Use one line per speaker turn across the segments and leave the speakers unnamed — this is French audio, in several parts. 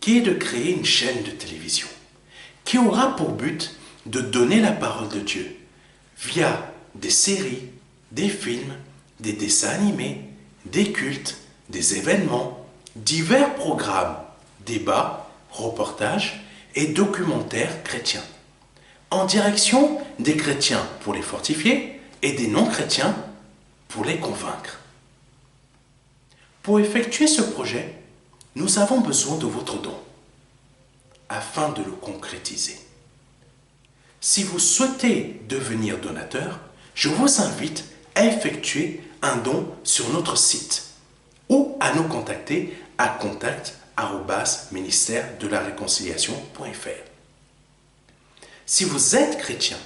qui est de créer une chaîne de télévision qui aura pour but de donner la parole de Dieu via des séries, des films, des dessins animés, des cultes, des événements, divers programmes, débats, reportages et documentaires chrétiens, en direction des chrétiens pour les fortifier et des non-chrétiens pour les convaincre. Pour effectuer ce projet, nous avons besoin de votre don afin de le concrétiser. Si vous souhaitez devenir donateur, je vous invite à effectuer un don sur notre site ou à nous contacter à contact@ministère-de-la-réconciliation.fr. Si vous êtes chrétien,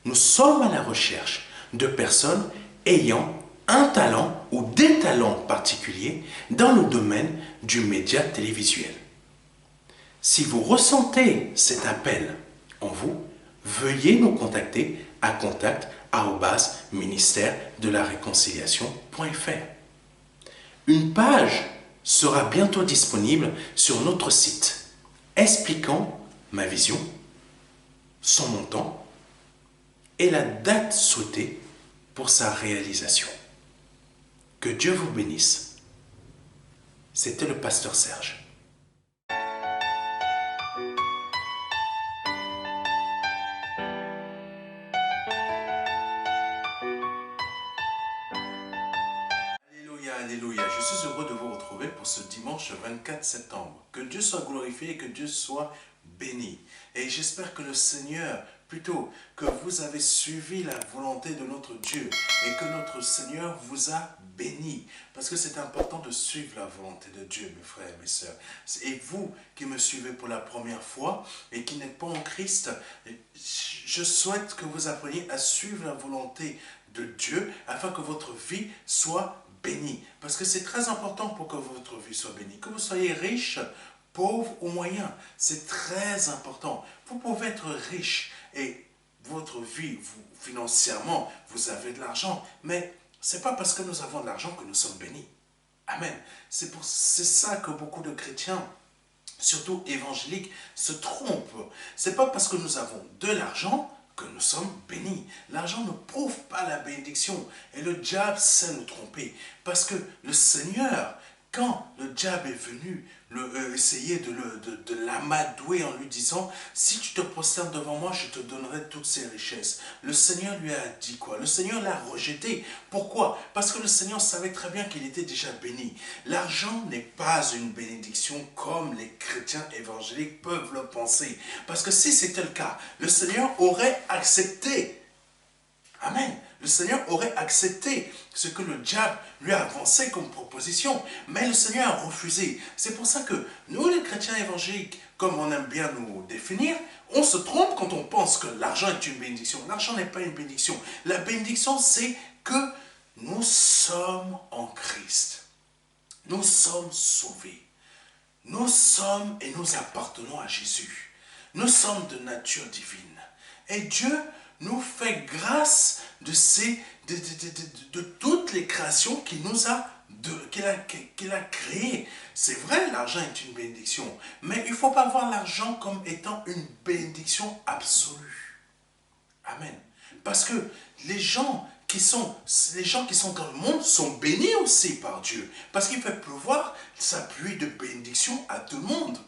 nous sommes à la recherche de personnes ayant un talent ou des talents particuliers dans le domaine du média télévisuel. Si vous ressentez cet appel en vous, veuillez nous contacter à contact@ministère-de-la-réconciliation.fr. Une page sera bientôt disponible sur notre site expliquant ma vision, son montant et la date souhaitée pour sa réalisation. Que Dieu vous bénisse. C'était le pasteur Serge. Alléluia, alléluia. Je suis heureux de vous retrouver pour ce dimanche 24 septembre. Que Dieu soit glorifié et que Dieu soit béni. Et j'espère que le Seigneur, plutôt que vous avez suivi la volonté de notre Dieu et que notre Seigneur vous a béni. Parce que c'est important de suivre la volonté de Dieu, mes frères et mes sœurs. Et vous qui me suivez pour la première fois et qui n'êtes pas en Christ, je souhaite que vous appreniez à suivre la volonté de Dieu afin que votre vie soit bénie. Parce que c'est très important pour que votre vie soit bénie. Que vous soyez riche, pauvre ou moyen, c'est très important. Vous pouvez être riche et votre vie, financièrement, vous avez de l'argent, mais ce n'est pas parce que nous avons de l'argent que nous sommes bénis. Amen. C'est ça que beaucoup de chrétiens, surtout évangéliques, se trompent. Ce n'est pas parce que nous avons de l'argent que nous sommes bénis. L'argent ne prouve pas la bénédiction. Et le diable sait nous tromper. Parce que le Seigneur, quand le diable est venu essayer de l'amadouer en lui disant « Si tu te prosternes devant moi, je te donnerai toutes ces richesses ». Le Seigneur lui a dit quoi? Le Seigneur l'a rejeté. Pourquoi? Parce que le Seigneur savait très bien qu'il était déjà béni. L'argent n'est pas une bénédiction comme les chrétiens évangéliques peuvent le penser. Parce que si c'était le cas, le Seigneur aurait accepté. Amen. Le Seigneur aurait accepté ce que le diable lui a avancé comme proposition. Mais le Seigneur a refusé. C'est pour ça que nous, les chrétiens évangéliques, comme on aime bien nous définir, on se trompe quand on pense que l'argent est une bénédiction. L'argent n'est pas une bénédiction. La bénédiction, c'est que nous sommes en Christ. Nous sommes sauvés. Nous sommes et nous appartenons à Jésus. Nous sommes de nature divine. Et Dieu nous fait grâce de toutes les créations qu'il a créées. C'est vrai, l'argent est une bénédiction, mais il ne faut pas voir l'argent comme étant une bénédiction absolue. Amen. Parce que les gens qui sont dans le monde sont bénis aussi par Dieu. Parce qu'il fait pleuvoir sa pluie de bénédiction à tout le monde.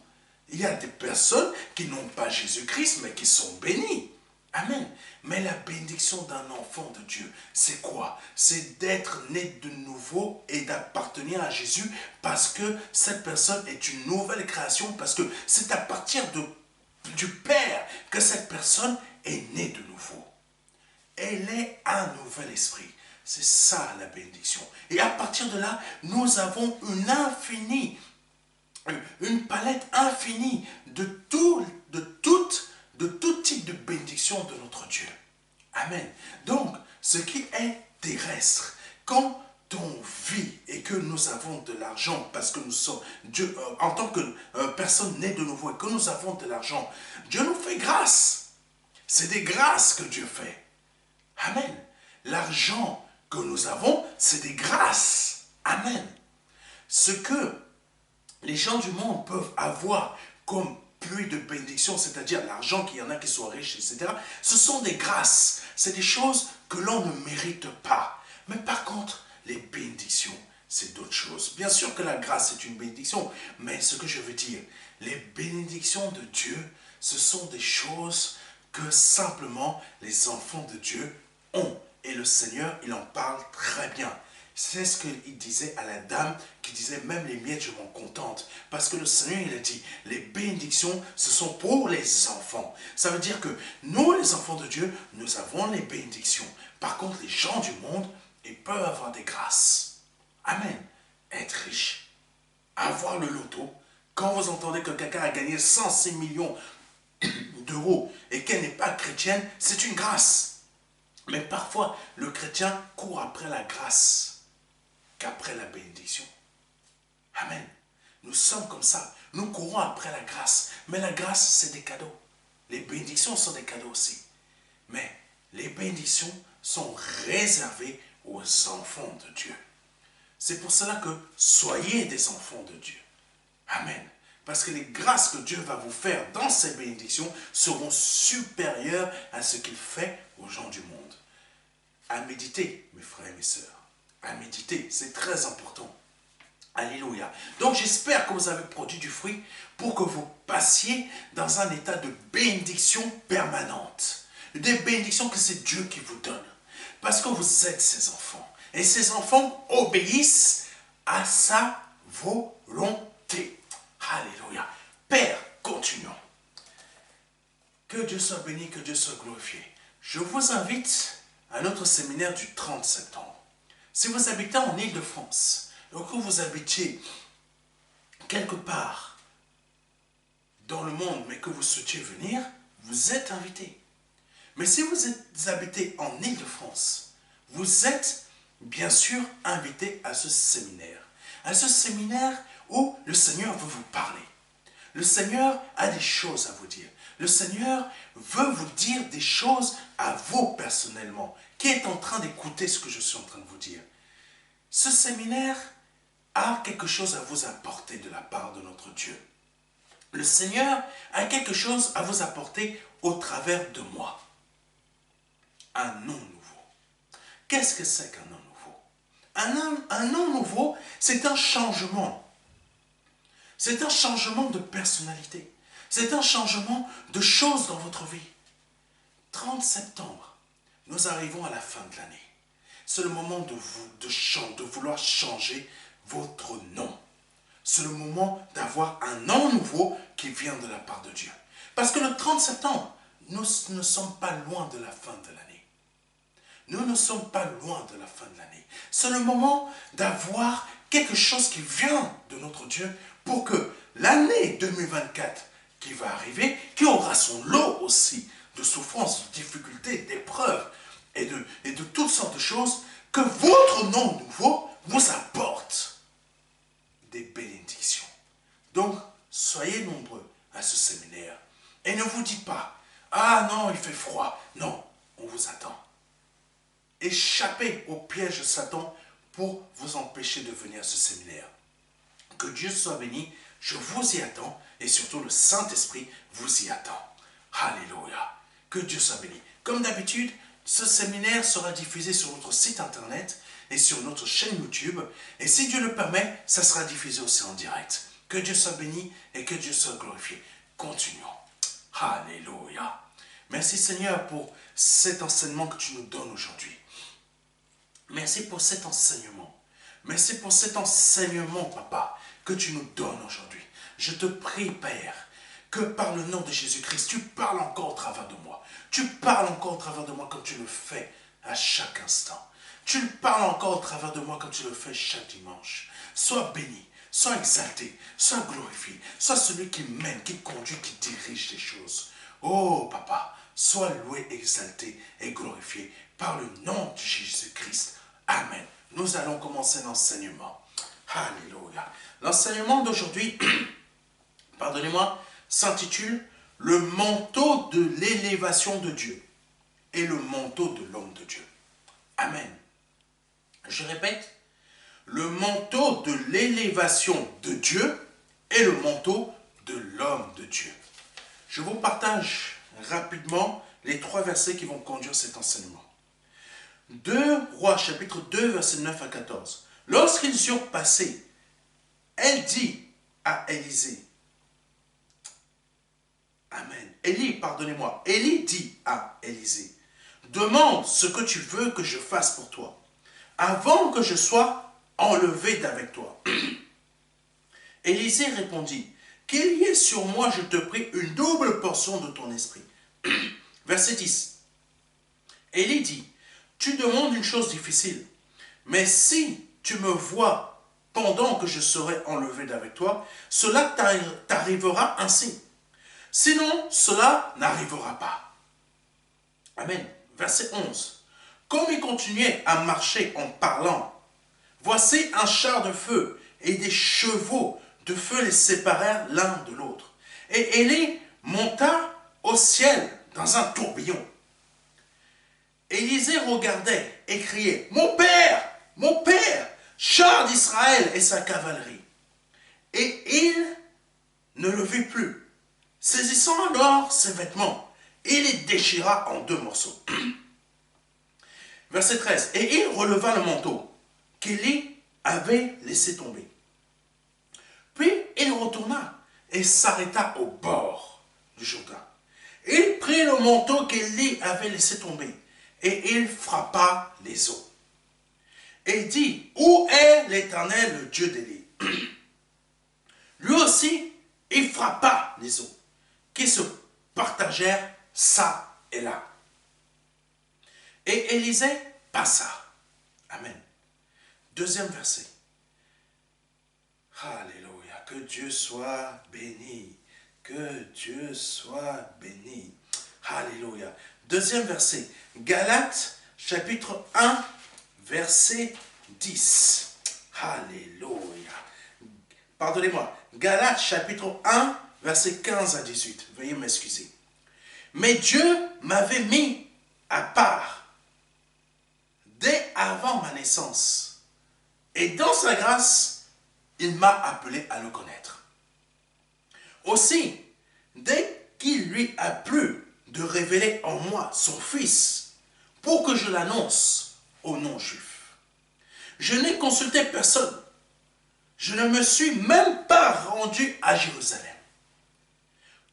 Il y a des personnes qui n'ont pas Jésus-Christ, mais qui sont bénies. Amen. Mais la bénédiction d'un enfant de Dieu, c'est quoi? C'est d'être né de nouveau et d'appartenir à Jésus parce que cette personne est une nouvelle création, parce que c'est à partir du Père que cette personne est née de nouveau. Elle est un nouvel esprit. C'est ça la bénédiction. Et à partir de là, nous avons une palette infinie de tout type de bénédiction de notre Dieu. Amen. Donc, ce qui est terrestre, quand on vit et que nous avons de l'argent, parce que nous sommes, Dieu, en tant que personne née de nouveau et que nous avons de l'argent, Dieu nous fait grâce. C'est des grâces que Dieu fait. Amen. L'argent que nous avons, c'est des grâces. Amen. Ce que les gens du monde peuvent avoir comme pluie de bénédictions, c'est-à-dire l'argent, qu'il y en a qui soient riches, etc. Ce sont des grâces, c'est des choses que l'on ne mérite pas. Mais par contre, les bénédictions, c'est d'autres choses. Bien sûr que la grâce est une bénédiction, mais ce que je veux dire, les bénédictions de Dieu, ce sont des choses que simplement les enfants de Dieu ont. Et le Seigneur, il en parle très bien. C'est ce qu'il disait à la dame qui disait, même les miettes, je m'en contente. Parce que le Seigneur, il a dit, les bénédictions, ce sont pour les enfants. Ça veut dire que nous, les enfants de Dieu, nous avons les bénédictions. Par contre, les gens du monde, ils peuvent avoir des grâces. Amen. Être riche, avoir le loto. Quand vous entendez que quelqu'un a gagné 106 millions d'euros et qu'elle n'est pas chrétienne, c'est une grâce. Mais parfois, le chrétien court après la grâce qu'après la bénédiction. Amen. Nous sommes comme ça. Nous courons après la grâce. Mais la grâce, c'est des cadeaux. Les bénédictions sont des cadeaux aussi. Mais les bénédictions sont réservées aux enfants de Dieu. C'est pour cela que soyez des enfants de Dieu. Amen. Parce que les grâces que Dieu va vous faire dans ces bénédictions seront supérieures à ce qu'il fait aux gens du monde. À méditer, mes frères et mes sœurs. À méditer, c'est très important. Alléluia. Donc j'espère que vous avez produit du fruit pour que vous passiez dans un état de bénédiction permanente. Des bénédictions que c'est Dieu qui vous donne. Parce que vous êtes ses enfants. Et ses enfants obéissent à sa volonté. Alléluia. Père, continuons. Que Dieu soit béni, que Dieu soit glorifié. Je vous invite à notre séminaire du 30 septembre. Si vous habitez en Île-de-France, ou que vous habitiez quelque part dans le monde, mais que vous souhaitiez venir, vous êtes invité. Mais si vous habitez en Île-de-France, vous êtes bien sûr invité à ce séminaire. À ce séminaire où le Seigneur veut vous parler. Le Seigneur a des choses à vous dire. Le Seigneur veut vous dire des choses à vous personnellement, qui est en train d'écouter ce que je suis en train de vous dire. Ce séminaire a quelque chose à vous apporter de la part de notre Dieu. Le Seigneur a quelque chose à vous apporter au travers de moi. Un nom nouveau. Qu'est-ce que c'est qu'un nom nouveau? Un nom nouveau, c'est un changement. C'est un changement de personnalité. C'est un changement de choses dans votre vie. 30 septembre, nous arrivons à la fin de l'année. C'est le moment de vouloir changer votre nom. C'est le moment d'avoir un nom nouveau qui vient de la part de Dieu. Parce que le 30 septembre, nous ne sommes pas loin de la fin de l'année. Nous ne sommes pas loin de la fin de l'année. C'est le moment d'avoir quelque chose qui vient de notre Dieu pour que l'année 2024 qui va arriver, qui aura son lot aussi de souffrances, de difficultés, d'épreuves et de toutes sortes de choses, que votre nom nouveau vous apporte des bénédictions. Donc, soyez nombreux à ce séminaire. Et ne vous dites pas, ah non, il fait froid. Non, on vous attend. Échappez au piège de Satan pour vous empêcher de venir à ce séminaire. Que Dieu soit béni, je vous y attends, et surtout le Saint-Esprit vous y attend. Alléluia. Que Dieu soit béni. Comme d'habitude, ce séminaire sera diffusé sur notre site internet et sur notre chaîne YouTube. Et si Dieu le permet, ça sera diffusé aussi en direct. Que Dieu soit béni et que Dieu soit glorifié. Continuons. Alléluia. Merci Seigneur pour cet enseignement que tu nous donnes aujourd'hui. Merci pour cet enseignement. Merci pour cet enseignement, Papa, que tu nous donnes aujourd'hui. Je te prie, Père, que par le nom de Jésus-Christ, tu parles encore au travers de moi. Tu parles encore au travers de moi comme tu le fais à chaque instant. Tu parles encore au travers de moi comme tu le fais chaque dimanche. Sois béni, sois exalté, sois glorifié. Sois celui qui mène, qui conduit, qui dirige les choses. Oh, Papa, sois loué, exalté et glorifié par le nom de Jésus-Christ. Amen. Nous allons commencer l'enseignement. Alléluia. L'enseignement d'aujourd'hui, pardonnez-moi, s'intitule « Le manteau de l'élévation de Dieu et le manteau de l'homme de Dieu ». Amen. Je répète, le manteau de l'élévation de Dieu et le manteau de l'homme de Dieu. Je vous partage rapidement les 3 versets qui vont conduire cet enseignement. 2 Rois, chapitre 2, versets 9 à 14. Lorsqu'ils eurent passé, elle dit à Élisée, Amen. Élie dit à Élisée, demande ce que tu veux que je fasse pour toi, avant que je sois enlevé d'avec toi. Élisée répondit, qu'il y ait sur moi, je te prie, une double portion de ton esprit. Verset 10. Élie dit, tu demandes une chose difficile, mais si tu me vois pendant que je serai enlevé d'avec toi, cela t'arrivera ainsi. Sinon, cela n'arrivera pas. Amen. Verset 11. Comme il continuait à marcher en parlant, voici un char de feu et des chevaux de feu les séparèrent l'un de l'autre. Et Élie monta au ciel dans un tourbillon. Élisée regardait et criait, mon père, char d'Israël et sa cavalerie. Et il ne le vit plus. Saisissant alors ses vêtements, il les déchira en 2 morceaux. Verset 13. Et il releva le manteau qu'Élie avait laissé tomber. Puis il retourna et s'arrêta au bord du Jourdain. Il prit le manteau qu'Élie avait laissé tomber et il frappa les eaux. Et dit, où est l'Éternel, le Dieu d'Élie? Lui aussi, il frappa les eaux, qui se partagèrent ça et là. Et Élisée passa. Amen. 2e verset. Alléluia. Que Dieu soit béni. Que Dieu soit béni. Alléluia. 2e verset. Galates, chapitre 1, verset 10. Alléluia. Pardonnez-moi. Galates, chapitre 1, verset 15 à 18. Veuillez m'excuser. Mais Dieu m'avait mis à part dès avant ma naissance. Et dans sa grâce, il m'a appelé à le connaître. Aussi, dès qu'il lui a plu de révéler en moi son Fils, pour que je l'annonce aux non-juifs, je n'ai consulté personne. Je ne me suis même pas rendu à Jérusalem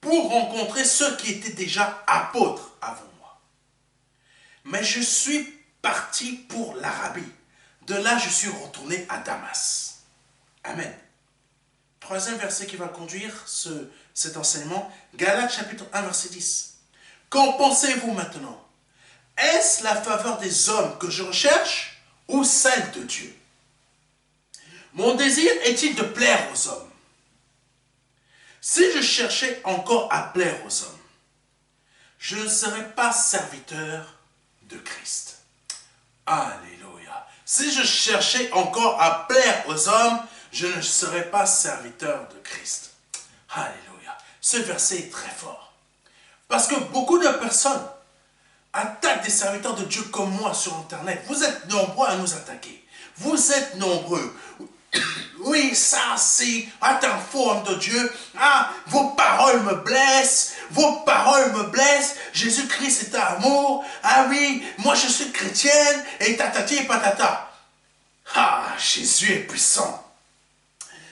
pour rencontrer ceux qui étaient déjà apôtres avant moi. Mais je suis parti pour l'Arabie. De là, je suis retourné à Damas. Amen. 3e verset qui va conduire cet enseignement, Galates chapitre 1, verset 10. Qu'en pensez-vous maintenant? Est-ce la faveur des hommes que je recherche ou celle de Dieu? Mon désir est-il de plaire aux hommes? Si je cherchais encore à plaire aux hommes, je ne serais pas serviteur de Christ. Alléluia. Si je cherchais encore à plaire aux hommes, je ne serais pas serviteur de Christ. Alléluia. Ce verset est très fort. Parce que beaucoup de personnes attaquent des serviteurs de Dieu comme moi sur Internet. Vous êtes nombreux à nous attaquer. Vous êtes nombreux. Oui, ça c'est, un faux homme de Dieu. Ah, vos paroles me blessent. Vos paroles me blessent. Jésus-Christ est amour. Ah oui, moi je suis chrétienne. Et tatati et patata. Ah, Jésus est puissant.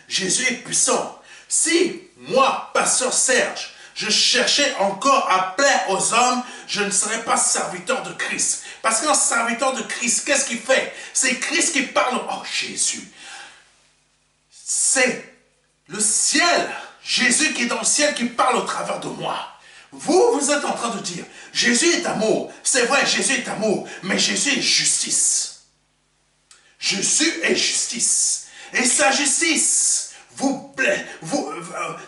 Jésus est puissant. Si moi, pasteur Serge, je cherchais encore à plaire aux hommes, je ne serais pas serviteur de Christ. Parce qu'un serviteur de Christ, qu'est-ce qu'il fait? C'est Christ qui parle. Oh, Jésus. C'est le ciel, Jésus qui est dans le ciel qui parle au travers de moi. Vous êtes en train de dire, Jésus est amour. C'est vrai, Jésus est amour, mais Jésus est justice. Jésus est justice. Et sa justice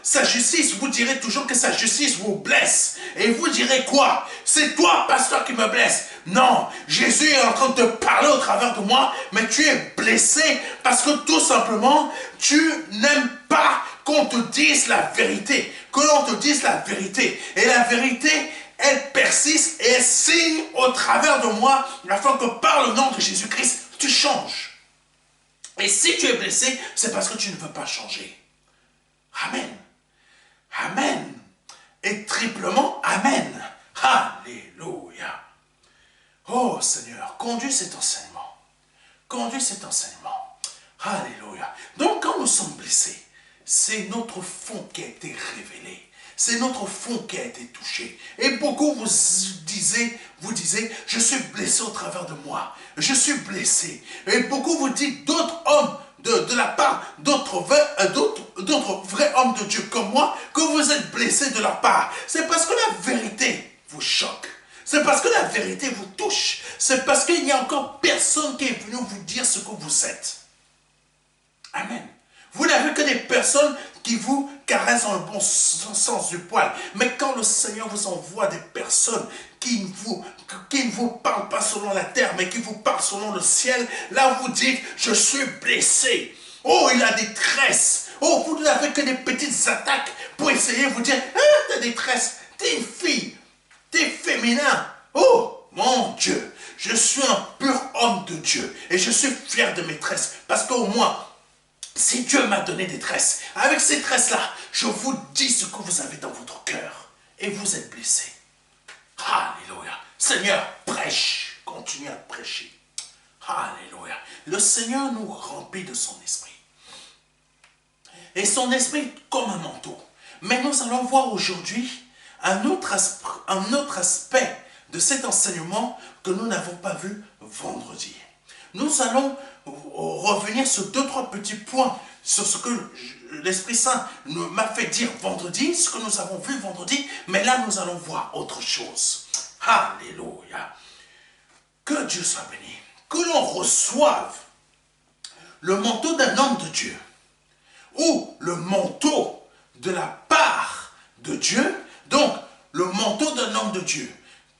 sa justice, vous direz toujours que sa justice vous blesse. Et vous direz quoi? C'est toi, pasteur, qui me blesse. Non, Jésus est en train de te parler au travers de moi, mais tu es blessé parce que tout simplement, tu n'aimes pas qu'on te dise la vérité. Que l'on te dise la vérité. Et la vérité, elle persiste et elle signe au travers de moi afin que par le nom de Jésus-Christ, tu changes. Et si tu es blessé, c'est parce que tu ne veux pas changer. Amen. Amen. Et triplement Amen. Alléluia. Oh Seigneur, conduis cet enseignement. Conduis cet enseignement. Alléluia. Donc quand nous sommes blessés, c'est notre fond qui a été révélé. C'est notre fond qui a été touché. Et beaucoup vous disiez, je suis blessé au travers de moi. Je suis blessé. Et beaucoup vous dites, d'autres hommes, de la part d'autres vrais hommes de Dieu comme moi, que vous êtes blessés de leur part. C'est parce que la vérité vous choque. C'est parce que la vérité vous touche. C'est parce qu'il n'y a encore personne qui est venu vous dire ce que vous êtes. Amen. Vous n'avez que des personnes qui vous caressent dans le bon sens du poil. Mais quand le Seigneur vous envoie des personnes qui ne vous parlent pas selon la terre, mais qui vous parlent selon le ciel, là vous dites, je suis blessé. Oh, il a des tresses. Oh, vous n'avez que des petites attaques pour essayer de vous dire, ah, t'as des tresses, t'es une fille, t'es féminin. Oh, mon Dieu, je suis un pur homme de Dieu et je suis fier de mes tresses parce qu'au moins, si Dieu m'a donné des tresses, avec ces tresses-là, je vous dis ce que vous avez dans votre cœur. Et vous êtes blessés. Alléluia. Seigneur, prêche. Continue à prêcher. Alléluia. Le Seigneur nous remplit de son esprit. Et son esprit comme un manteau. Mais nous allons voir aujourd'hui un autre aspect de cet enseignement que nous n'avons pas vu vendredi. Nous allons revenir sur 2-3 petits points sur ce que l'Esprit Saint m'a fait dire vendredi, ce que nous avons vu vendredi, mais là nous allons voir autre chose. Alléluia. Que Dieu soit béni. Que l'on reçoive le manteau d'un homme de Dieu ou le manteau de la part de Dieu, donc le manteau d'un homme de Dieu,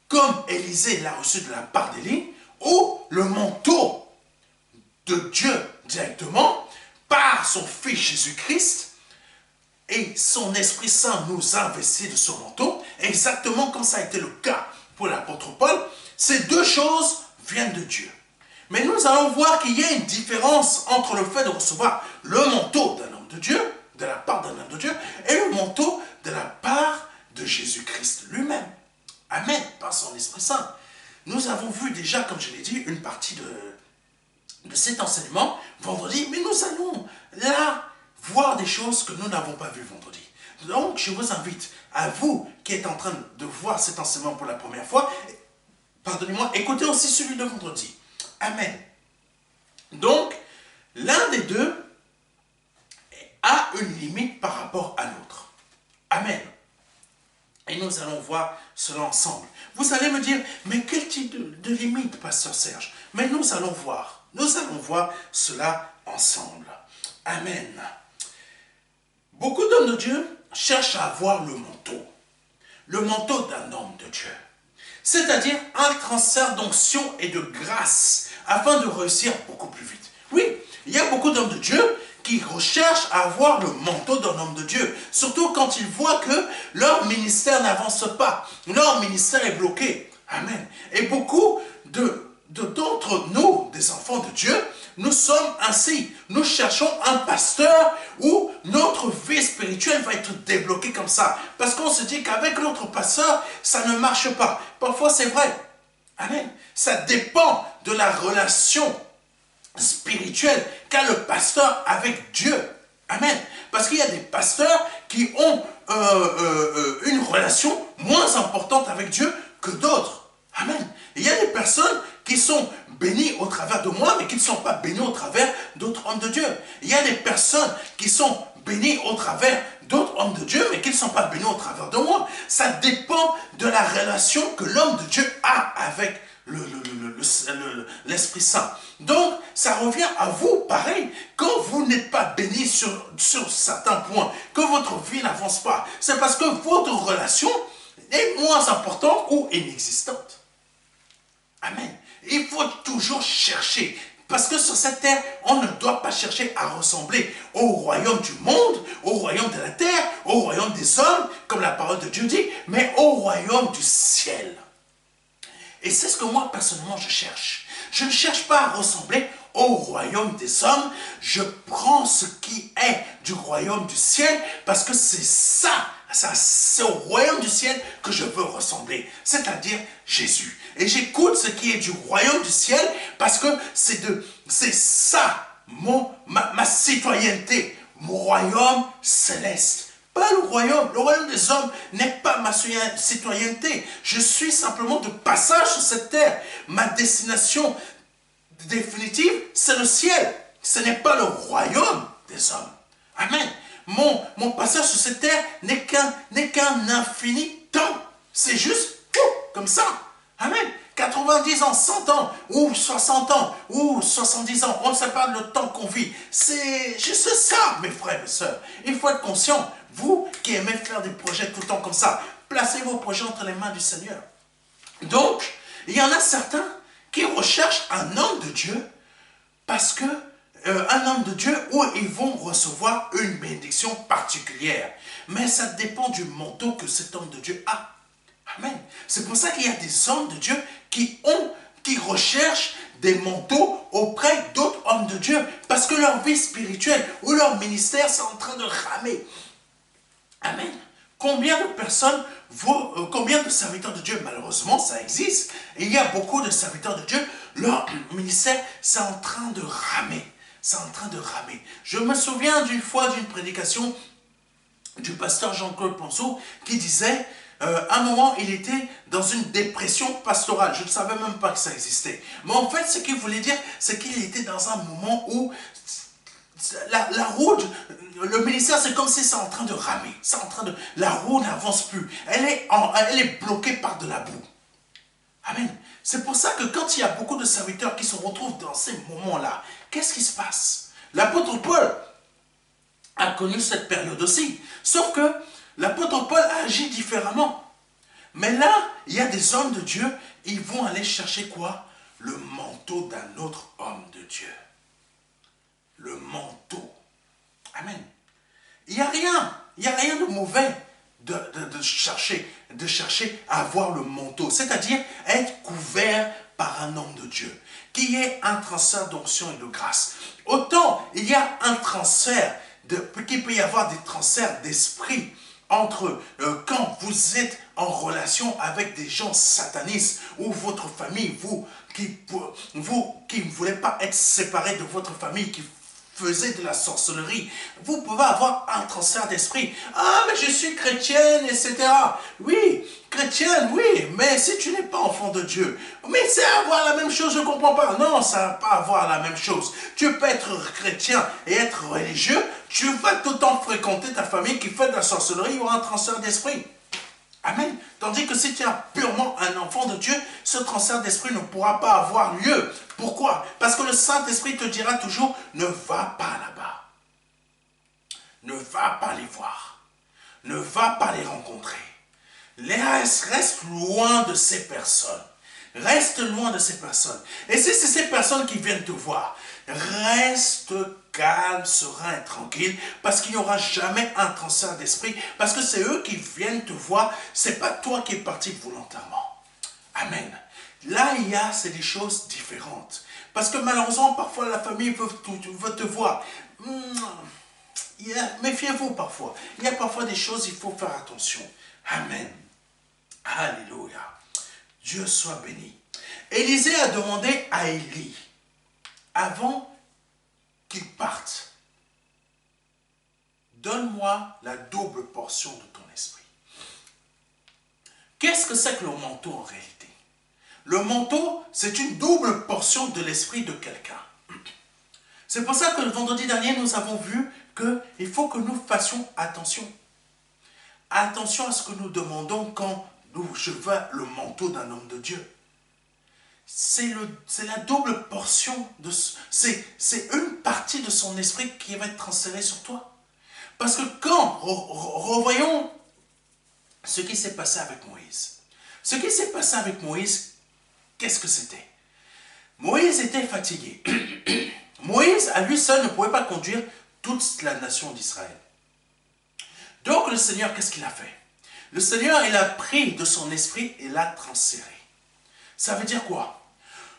comme Élisée l'a reçu de la part d'Élie, ou le manteau de Dieu directement, par son Fils Jésus-Christ, et son Esprit Saint nous a investi de ce manteau, exactement comme ça a été le cas pour l'apôtre Paul. Ces deux choses viennent de Dieu. Mais nous allons voir qu'il y a une différence entre le fait de recevoir le manteau d'un homme de Dieu, de la part d'un homme de Dieu, et le manteau de la part de Jésus-Christ lui-même. Amen, par son Esprit Saint. Nous avons vu déjà, comme je l'ai dit, une partie de cet enseignement vendredi, mais nous allons là voir des choses que nous n'avons pas vues vendredi. Donc, je vous invite, à vous qui êtes en train de voir cet enseignement pour la première fois, pardonnez-moi, écoutez aussi celui de vendredi. Amen. Donc, l'un des deux a une limite par rapport à l'autre. Amen. Et nous allons voir cela ensemble. Vous allez me dire, mais quel type de limite, pasteur Serge? Mais nous allons voir. Nous allons voir cela ensemble. Amen. Beaucoup d'hommes de Dieu cherchent à avoir le manteau d'un homme de Dieu. C'est-à-dire un transfert d'onction et de grâce afin de réussir beaucoup plus vite. Oui, il y a beaucoup d'hommes de Dieu qui recherchent à avoir le manteau d'un homme de Dieu. Surtout quand ils voient que leur ministère n'avance pas. Leur ministère est bloqué. Amen. Et beaucoup d'entre nous, des enfants de Dieu, nous sommes ainsi. Nous cherchons un pasteur où notre vie spirituelle va être débloquée comme ça. Parce qu'on se dit qu'avec l'autre pasteur, ça ne marche pas. Parfois, c'est vrai. Amen. Ça dépend de la relation spirituelle qu'a le pasteur avec Dieu. Amen. Parce qu'il y a des pasteurs qui ont une relation moins importante avec Dieu que d'autres. Amen. Il y a des personnes qui sont bénies au travers de moi, mais qui ne sont pas bénies au travers d'autres hommes de Dieu. Il y a des personnes qui sont bénies au travers d'autres hommes de Dieu, mais qui ne sont pas bénies au travers de moi. Ça dépend de la relation que l'homme de Dieu a avec l'Esprit Saint. Donc, ça revient à vous, pareil, quand vous n'êtes pas béni sur certains points, que votre vie n'avance pas, c'est parce que votre relation est moins importante ou inexistante. Amen. Il faut toujours chercher. Parce que sur cette terre, on ne doit pas chercher à ressembler au royaume du monde, au royaume de la terre, au royaume des hommes, comme la parole de Dieu dit, mais au royaume du ciel. Et c'est ce que moi, personnellement, je cherche. Je ne cherche pas à ressembler au royaume des hommes, je prends ce qui est du royaume du ciel, parce que c'est ça, c'est au royaume du ciel que je veux ressembler, c'est-à-dire Jésus. Et j'écoute ce qui est du royaume du ciel, parce que c'est ça, ma citoyenneté, mon royaume céleste. Pas le royaume des hommes n'est pas ma citoyenneté. Je suis simplement de passage sur cette terre. Ma destination définitive, c'est le ciel. Ce n'est pas le royaume des hommes. Amen. Mon passage sur cette terre n'est qu'un infini temps. C'est juste comme ça. Amen. 90 ans, 100 ans, ou 60 ans, ou 70 ans, on ne sait pas le temps qu'on vit. C'est juste ça, mes frères et sœurs. Il faut être conscient, vous qui aimez faire des projets tout le temps comme ça, placez vos projets entre les mains du Seigneur. Donc, il y en a certains qui recherchent un homme de Dieu, parce que un homme de Dieu où ils vont recevoir une bénédiction particulière. Mais ça dépend du manteau que cet homme de Dieu a. Amen. C'est pour ça qu'il y a des hommes de Dieu qui recherchent des manteaux auprès d'autres hommes de Dieu, parce que leur vie spirituelle ou leur ministère, c'est en train de ramer. Amen. Combien de personnes, combien de serviteurs de Dieu, malheureusement ça existe, et il y a beaucoup de serviteurs de Dieu, leur ministère, c'est en train de ramer. C'est en train de ramer. Je me souviens d'une fois d'une prédication du pasteur Jean-Claude Ponceau qui disait, à un moment, il était dans une dépression pastorale. Je ne savais même pas que ça existait. Mais en fait, ce qu'il voulait dire, c'est qu'il était dans un moment où la roue, le ministère, c'est comme si c'est en train de ramer. La roue n'avance plus. Elle est bloquée par de la boue. Amen. C'est pour ça que quand il y a beaucoup de serviteurs qui se retrouvent dans ces moments-là, qu'est-ce qui se passe? L'apôtre Paul a connu cette période aussi. Sauf que l'apôtre Paul a agi différemment. Mais là, il y a des hommes de Dieu, ils vont aller chercher quoi? Le manteau d'un autre homme de Dieu. Le manteau. Amen. Il n'y a rien de mauvais de chercher à avoir le manteau, c'est-à-dire être couvert par un homme de Dieu, qui est un transfert d'onction et de grâce. Autant il y a un transfert, qu'il peut y avoir des transferts d'esprit entre quand vous êtes en relation avec des gens satanistes ou votre famille, vous qui ne voulez pas être séparés de votre famille, qui faisait de la sorcellerie, vous pouvez avoir un transfert d'esprit. Ah, mais je suis chrétienne, etc. Oui, chrétienne, oui, mais si tu n'es pas enfant de Dieu, mais c'est avoir la même chose, je ne comprends pas. Non, ça ne va pas avoir la même chose. Tu peux être chrétien et être religieux, tu vas tout le temps fréquenter ta famille qui fait de la sorcellerie ou un transfert d'esprit. Amen. Tandis que si tu es purement un enfant de Dieu, ce transfert d'esprit ne pourra pas avoir lieu. Pourquoi? Parce que le Saint-Esprit te dira toujours, ne va pas là-bas. Ne va pas les voir. Ne va pas les rencontrer. Reste loin de ces personnes. Reste loin de ces personnes. Et si c'est ces personnes qui viennent te voir, reste calme, serein et tranquille, parce qu'il n'y aura jamais un transfert d'esprit, parce que c'est eux qui viennent te voir, c'est pas toi qui es parti volontairement. Amen. Là, c'est des choses différentes. Parce que malheureusement, parfois, la famille veut te voir. Méfiez-vous parfois. Il y a parfois des choses, il faut faire attention. Amen. Alléluia. Dieu soit béni. Élisée a demandé à Élie, avant qu'il parte, donne-moi la double portion de ton esprit. Qu'est-ce que c'est que le manteau en réalité? Le manteau, c'est une double portion de l'esprit de quelqu'un. C'est pour ça que le vendredi dernier, nous avons vu qu'il faut que nous fassions attention. Attention à ce que nous demandons quand je veux le manteau d'un homme de Dieu. C'est la double portion, c'est une partie de son esprit qui va être transférée sur toi. Parce que quand, revoyons ce qui s'est passé avec Moïse. Ce qui s'est passé avec Moïse, qu'est-ce que c'était? Moïse était fatigué. Moïse, à lui seul, ne pouvait pas conduire toute la nation d'Israël. Donc le Seigneur, qu'est-ce qu'il a fait? Le Seigneur, il a pris de son esprit et l'a transféré. Ça veut dire quoi?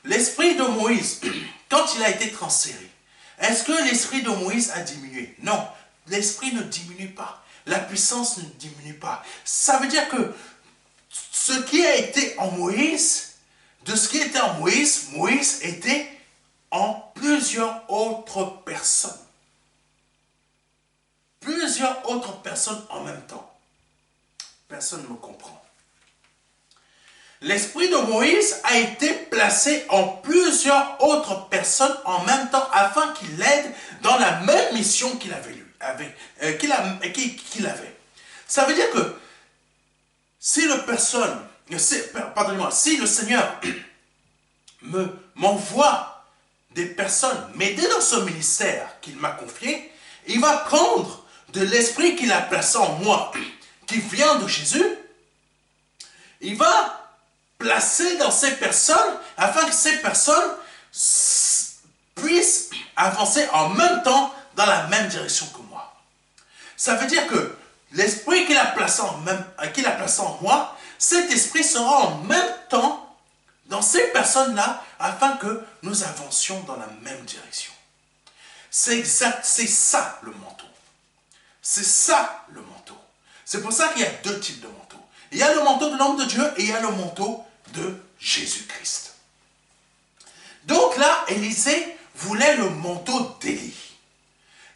l'esprit de Moïse, quand il a été transféré, est-ce que l'esprit de Moïse a diminué? Non, l'esprit ne diminue pas. La puissance ne diminue pas. Ça veut dire que ce qui a été en Moïse, de ce qui était en Moïse, Moïse était en plusieurs autres personnes. Plusieurs autres personnes en même temps. Personne ne me comprend. L'esprit de Moïse a été placé en plusieurs autres personnes en même temps afin qu'il l'aide dans la même mission qu'il avait. Ça veut dire que si si le Seigneur m'envoie des personnes m'aider dans ce ministère qu'il m'a confié, il va prendre de l'esprit qu'il a placé en moi, qui vient de Jésus, il va placer dans ces personnes afin que ces personnes puissent avancer en même temps dans la même direction que moi. Ça veut dire que l'esprit qu'il a placé en moi, cet esprit sera en même temps dans ces personnes-là afin que nous avancions dans la même direction. C'est exact, c'est ça le manteau. C'est ça le manteau. C'est pour ça qu'il y a deux types de manteaux. Il y a le manteau de l'homme de Dieu et il y a le manteau de Jésus-Christ. Donc là, Élisée voulait le manteau d'Élie.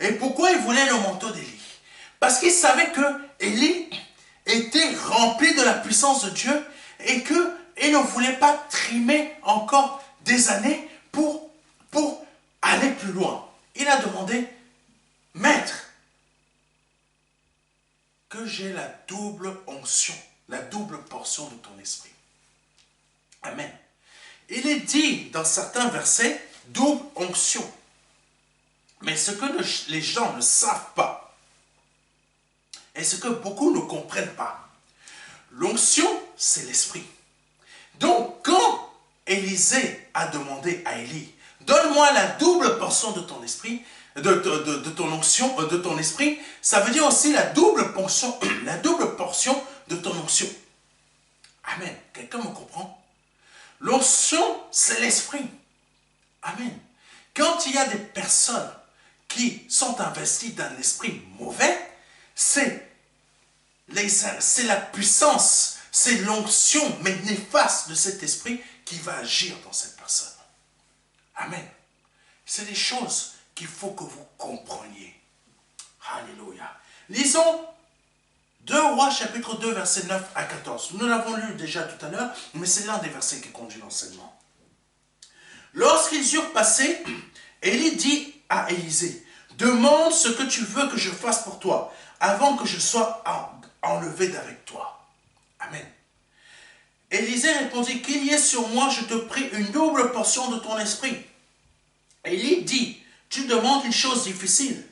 Et pourquoi il voulait le manteau d'Élie? Parce qu'il savait que Élie était rempli de la puissance de Dieu et qu'il ne voulait pas trimer encore des années pour aller plus loin. Il a demandé, Maître, que j'ai la double onction, la double portion de ton esprit. Amen. Il est dit dans certains versets, double onction. Mais ce que les gens ne savent pas, et ce que beaucoup ne comprennent pas, l'onction, c'est l'esprit. Donc, quand Élisée a demandé à Élie, donne-moi la double portion de ton esprit, de ton onction, de ton esprit, ça veut dire aussi la double portion de ton onction. Amen. Quelqu'un me comprend? L'onction, c'est l'esprit. Amen. Quand il y a des personnes qui sont investies d'un esprit mauvais, c'est la puissance, c'est l'onction, mais néfaste de cet esprit qui va agir dans cette personne. Amen. C'est des choses qu'il faut que vous compreniez. Alléluia. Lisons 2 Rois chapitre 2 versets 9 à 14. Nous l'avons lu déjà tout à l'heure, mais c'est l'un des versets qui conduit l'enseignement. Lorsqu'ils eurent passé, Élie dit à Élisée, demande ce que tu veux que je fasse pour toi, avant que je sois enlevé d'avec toi. Amen. Élisée répondit, qu'il y ait sur moi, je te prie, une double portion de ton esprit. Élie dit, tu demandes une chose difficile,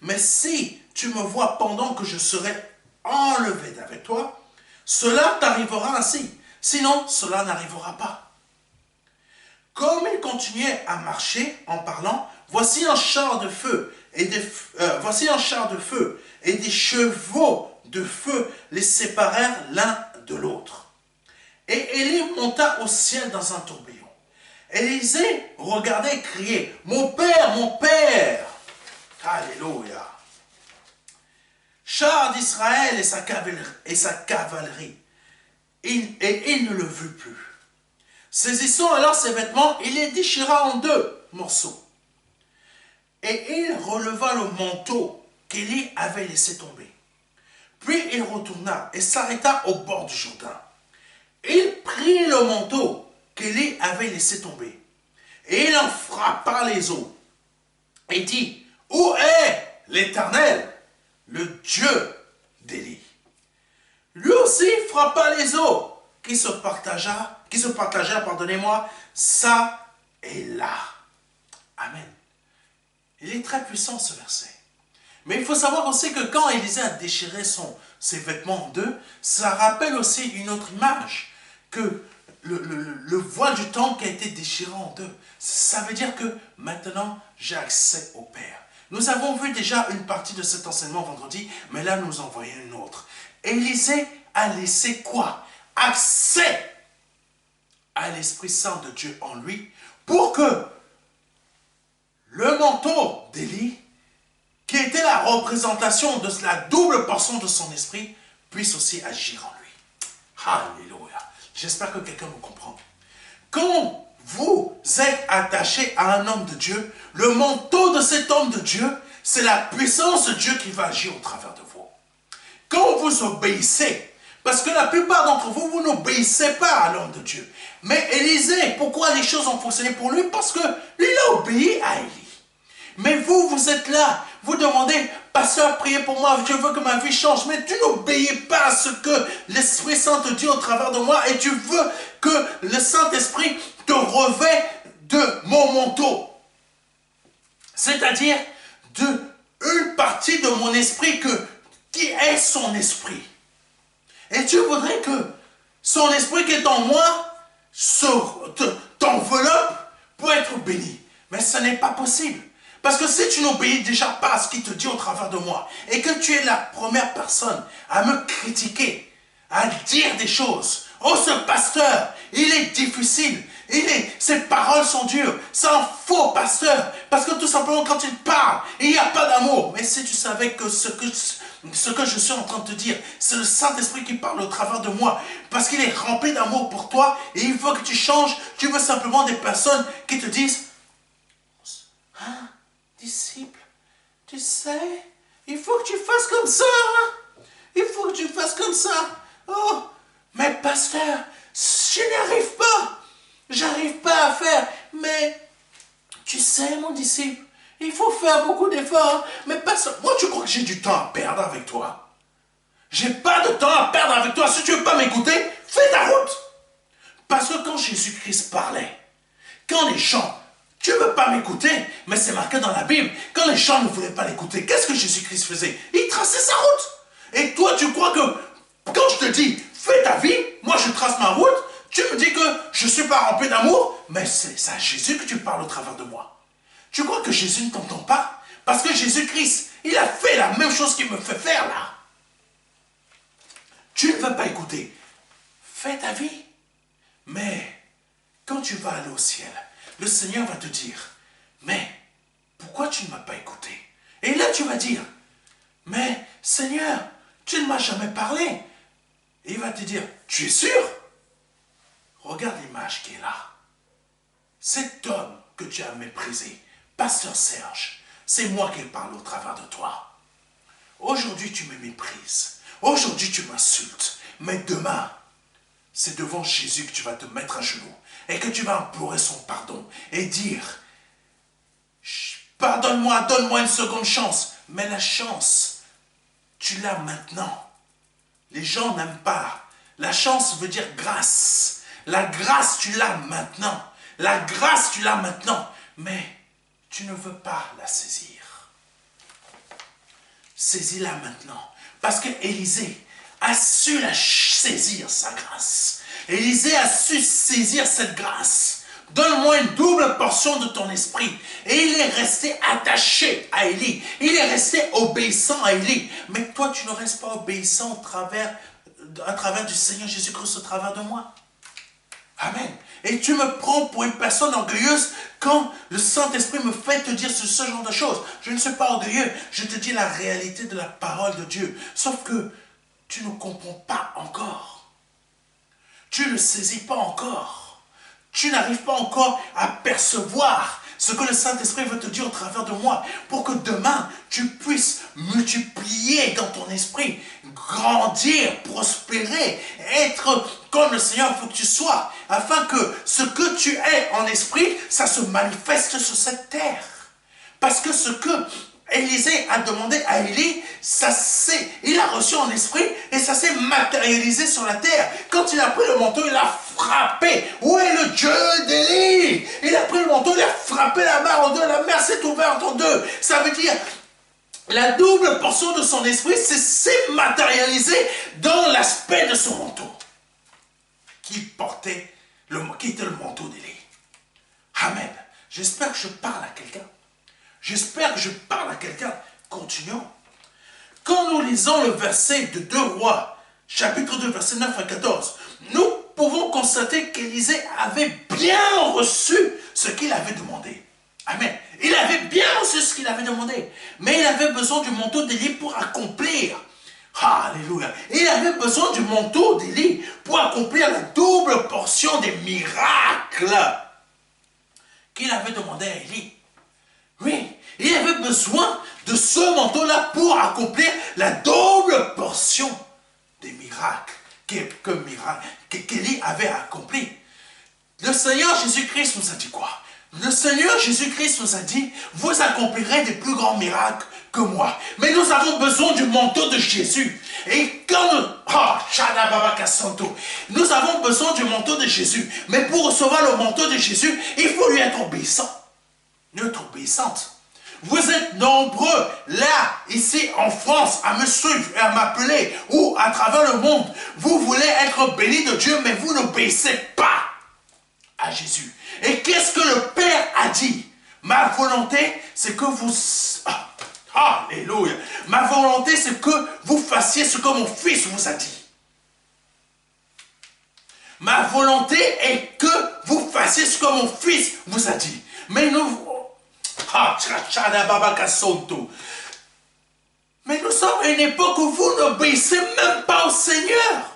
mais si tu me vois pendant que je serai enlevé d'avec toi, cela t'arrivera ainsi, sinon cela n'arrivera pas. Comme il continuait à marcher en parlant, voici un char de feu et des chevaux de feu les séparèrent l'un de l'autre. Et Élie monta au ciel dans un tourbillon. Élisée regardait et criait, mon père, mon père! Alléluia! Char d'Israël et sa cavalerie. Et il ne le vit plus. Saisissant alors ses vêtements, il les déchira en 2 morceaux. Et il releva le manteau qu'Élie avait laissé tomber. Puis il retourna et s'arrêta au bord du Jourdain. Il prit le manteau qu'Élie avait laissé tomber. Et il en frappa les eaux. Et dit, où est l'Éternel, le Dieu d'Élie? Lui aussi frappa les eaux, qui se partagea, pardonnez-moi, ça et là. Amen. Il est très puissant ce verset. Mais il faut savoir aussi que quand Élisée a déchiré ses vêtements en 2, ça rappelle aussi une autre image, que le voile du temple qui a été déchiré en 2, ça veut dire que maintenant j'ai accès au Père. Nous avons vu déjà une partie de cet enseignement vendredi, mais là nous en voyons une autre. Élisée a laissé quoi? Accès à l'Esprit Saint de Dieu en lui pour que le manteau d'Élie, qui était la représentation de la double portion de son esprit, puisse aussi agir en lui. Alléluia. J'espère que quelqu'un me comprend. Quand vous êtes attaché à un homme de Dieu, le manteau de cet homme de Dieu, c'est la puissance de Dieu qui va agir au travers de vous. Quand vous obéissez, parce que la plupart d'entre vous, vous n'obéissez pas à l'homme de Dieu. Mais Élisée, pourquoi les choses ont fonctionné pour lui? Parce que lui, il a obéi à Élie. Mais vous, vous êtes là, vous demandez, pasteur, priez pour moi, je veux que ma vie change. Mais tu n'obéis pas à ce que l'Esprit Saint te dit au travers de moi et tu veux que le Saint-Esprit te revêt de mon manteau. C'est-à-dire une partie de mon esprit qui est son esprit. Et tu voudrais que son esprit qui est en moi t'enveloppe pour être béni. Mais ce n'est pas possible. Parce que si tu n'obéis déjà pas à ce qu'il te dit au travers de moi, et que tu es la première personne à me critiquer, à dire des choses, oh ce pasteur, il est difficile, ses paroles sont dures, c'est un faux pasteur, parce que tout simplement quand il parle, il n'y a pas d'amour. Mais si tu savais que ce que je suis en train de te dire, c'est le Saint-Esprit qui parle au travers de moi, parce qu'il est rempli d'amour pour toi, et il veut que tu changes, tu veux simplement des personnes qui te disent, hein, disciple, tu sais, il faut que tu fasses comme ça, hein? Il faut que tu fasses comme ça. Oh, mais pasteur, je n'y arrive pas, j'arrive pas à faire, mais tu sais mon disciple, il faut faire beaucoup d'efforts, mais pasteur, moi tu crois que j'ai du temps à perdre avec toi? J'ai pas de temps à perdre avec toi, si tu veux pas m'écouter, fais ta route. Parce que quand Jésus-Christ parlait, quand les gens, tu ne veux pas m'écouter, mais c'est marqué dans la Bible, quand les gens ne voulaient pas l'écouter, qu'est-ce que Jésus-Christ faisait? Il traçait sa route. Et toi, tu crois que quand je te dis, fais ta vie, moi je trace ma route, tu me dis que je ne suis pas rempli d'amour, mais c'est à Jésus que tu parles au travers de moi. Tu crois que Jésus ne t'entend pas? Parce que Jésus-Christ, il a fait la même chose qu'il me fait faire là. Tu ne veux pas écouter. Fais ta vie. Mais quand tu vas aller au ciel, le Seigneur va te dire, mais pourquoi tu ne m'as pas écouté? Et là tu vas dire, mais Seigneur, tu ne m'as jamais parlé. Et il va te dire, tu es sûr? Regarde l'image qui est là. Cet homme que tu as méprisé, Pasteur Serge, c'est moi qui parle au travers de toi. Aujourd'hui tu me méprises, aujourd'hui tu m'insultes, mais demain, c'est devant Jésus que tu vas te mettre à genoux et que tu vas implorer son pardon et dire, pardonne-moi, donne-moi une seconde chance. Mais la chance, tu l'as maintenant. Les gens n'aiment pas. La chance veut dire grâce. La grâce, tu l'as maintenant. La grâce, tu l'as maintenant. Mais tu ne veux pas la saisir. Saisis-la maintenant. Parce que Élisée a su saisir sa grâce. Élisée a su saisir cette grâce. Donne-moi une double portion de ton esprit. Et il est resté attaché à Élie. Il est resté obéissant à Élie. Mais toi, tu ne restes pas obéissant à travers du Seigneur Jésus-Christ, au travers de moi. Amen. Et tu me prends pour une personne orgueilleuse quand le Saint-Esprit me fait te dire ce genre de choses. Je ne suis pas orgueilleux. Je te dis la réalité de la parole de Dieu. Sauf que tu ne comprends pas encore. Tu ne saisis pas encore. Tu n'arrives pas encore à percevoir ce que le Saint-Esprit veut te dire au travers de moi, pour que demain, tu puisses multiplier dans ton esprit, grandir, prospérer, être comme le Seigneur veut que tu sois, afin que ce que tu es en esprit, ça se manifeste sur cette terre. Parce que ce que Élisée a demandé à Élie, il a reçu en esprit et ça s'est matérialisé sur la terre. Quand il a pris le manteau, il a frappé. Où est le Dieu d'Élie? Il a pris le manteau, il a frappé la mer en deux, la mer s'est ouverte en deux. Ça veut dire, la double portion de son esprit s'est matérialisée dans l'aspect de son manteau. Qui était le manteau d'Élie. Amen. J'espère que je parle à quelqu'un. J'espère que je parle à quelqu'un. Continuons. Quand nous lisons le verset de 2 Rois, chapitre 2, verset 9 à 14, nous pouvons constater qu'Élisée avait bien reçu ce qu'il avait demandé. Amen. Il avait bien reçu ce qu'il avait demandé. Mais il avait besoin du manteau d'Élie pour accomplir. Alléluia. Il avait besoin du manteau d'Élie pour accomplir la double portion des miracles qu'il avait demandé à Élie. Oui, il avait besoin de ce manteau-là pour accomplir la double portion des miracles qu'Élie avait accompli. Le Seigneur Jésus-Christ nous a dit quoi? Le Seigneur Jésus-Christ nous a dit, vous accomplirez des plus grands miracles que moi. Mais nous avons besoin du manteau de Jésus. Et comme, nous avons besoin du manteau de Jésus. Mais pour recevoir le manteau de Jésus, il faut lui être obéissant. Être obéissante. Vous êtes nombreux, là, ici, en France, à me suivre et à m'appeler, ou à travers le monde. Vous voulez être bénis de Dieu, mais vous n'obéissez pas à Jésus. Et qu'est-ce que le Père a dit? Ma volonté, c'est que vous... Alléluia. Ma volonté, c'est que vous fassiez ce que mon Fils vous a dit. Ma volonté est que vous fassiez ce que mon Fils vous a dit. Mais nous... Mais nous sommes à une époque où vous n'obéissez même pas au Seigneur.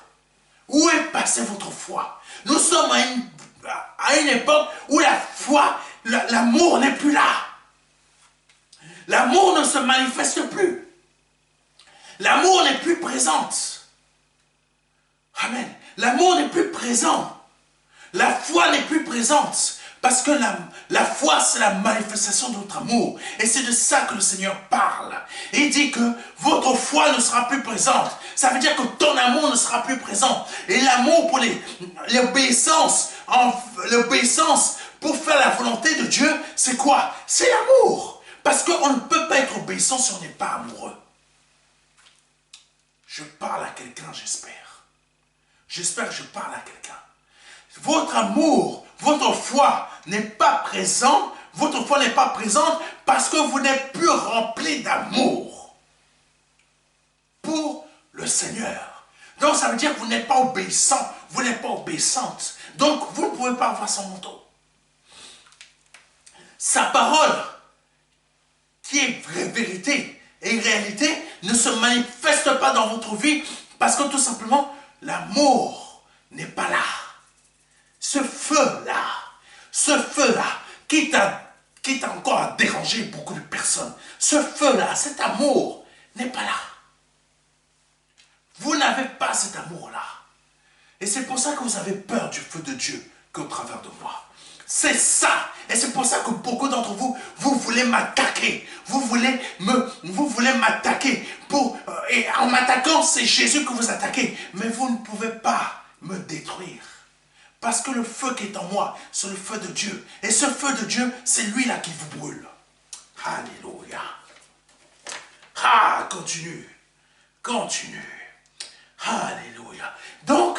Où est passée votre foi? Nous sommes à une époque où la foi, l'amour n'est plus là. L'amour ne se manifeste plus. L'amour n'est plus présent. Amen. L'amour n'est plus présent. La foi n'est plus présente. Parce que la foi, c'est la manifestation de notre amour. Et c'est de ça que le Seigneur parle. Il dit que votre foi ne sera plus présente. Ça veut dire que ton amour ne sera plus présent. Et l'amour pour l'obéissance pour faire la volonté de Dieu, c'est quoi? C'est l'amour. Parce qu'on ne peut pas être obéissant si on n'est pas amoureux. Je parle à quelqu'un, j'espère. J'espère que je parle à quelqu'un. Votre amour, votre foi n'est pas présent, votre foi n'est pas présente parce que vous n'êtes plus rempli d'amour pour le Seigneur. Donc ça veut dire que vous n'êtes pas obéissant, vous n'êtes pas obéissante. Donc vous ne pouvez pas avoir son manteau. Sa parole, qui est vraie vérité et réalité, ne se manifeste pas dans votre vie parce que tout simplement, l'amour n'est pas là. Ce feu-là, quitte encore à déranger beaucoup de personnes, ce feu-là, cet amour n'est pas là. Vous n'avez pas cet amour-là. Et c'est pour ça que vous avez peur du feu de Dieu qu'au travers de moi. C'est ça. Et c'est pour ça que beaucoup d'entre vous, vous voulez m'attaquer. Vous voulez m'attaquer. Et en m'attaquant, c'est Jésus que vous attaquez. Mais vous ne pouvez pas me détruire. Parce que le feu qui est en moi, c'est le feu de Dieu. Et ce feu de Dieu, c'est lui-là qui vous brûle. Alléluia. Continue. Alléluia. Donc,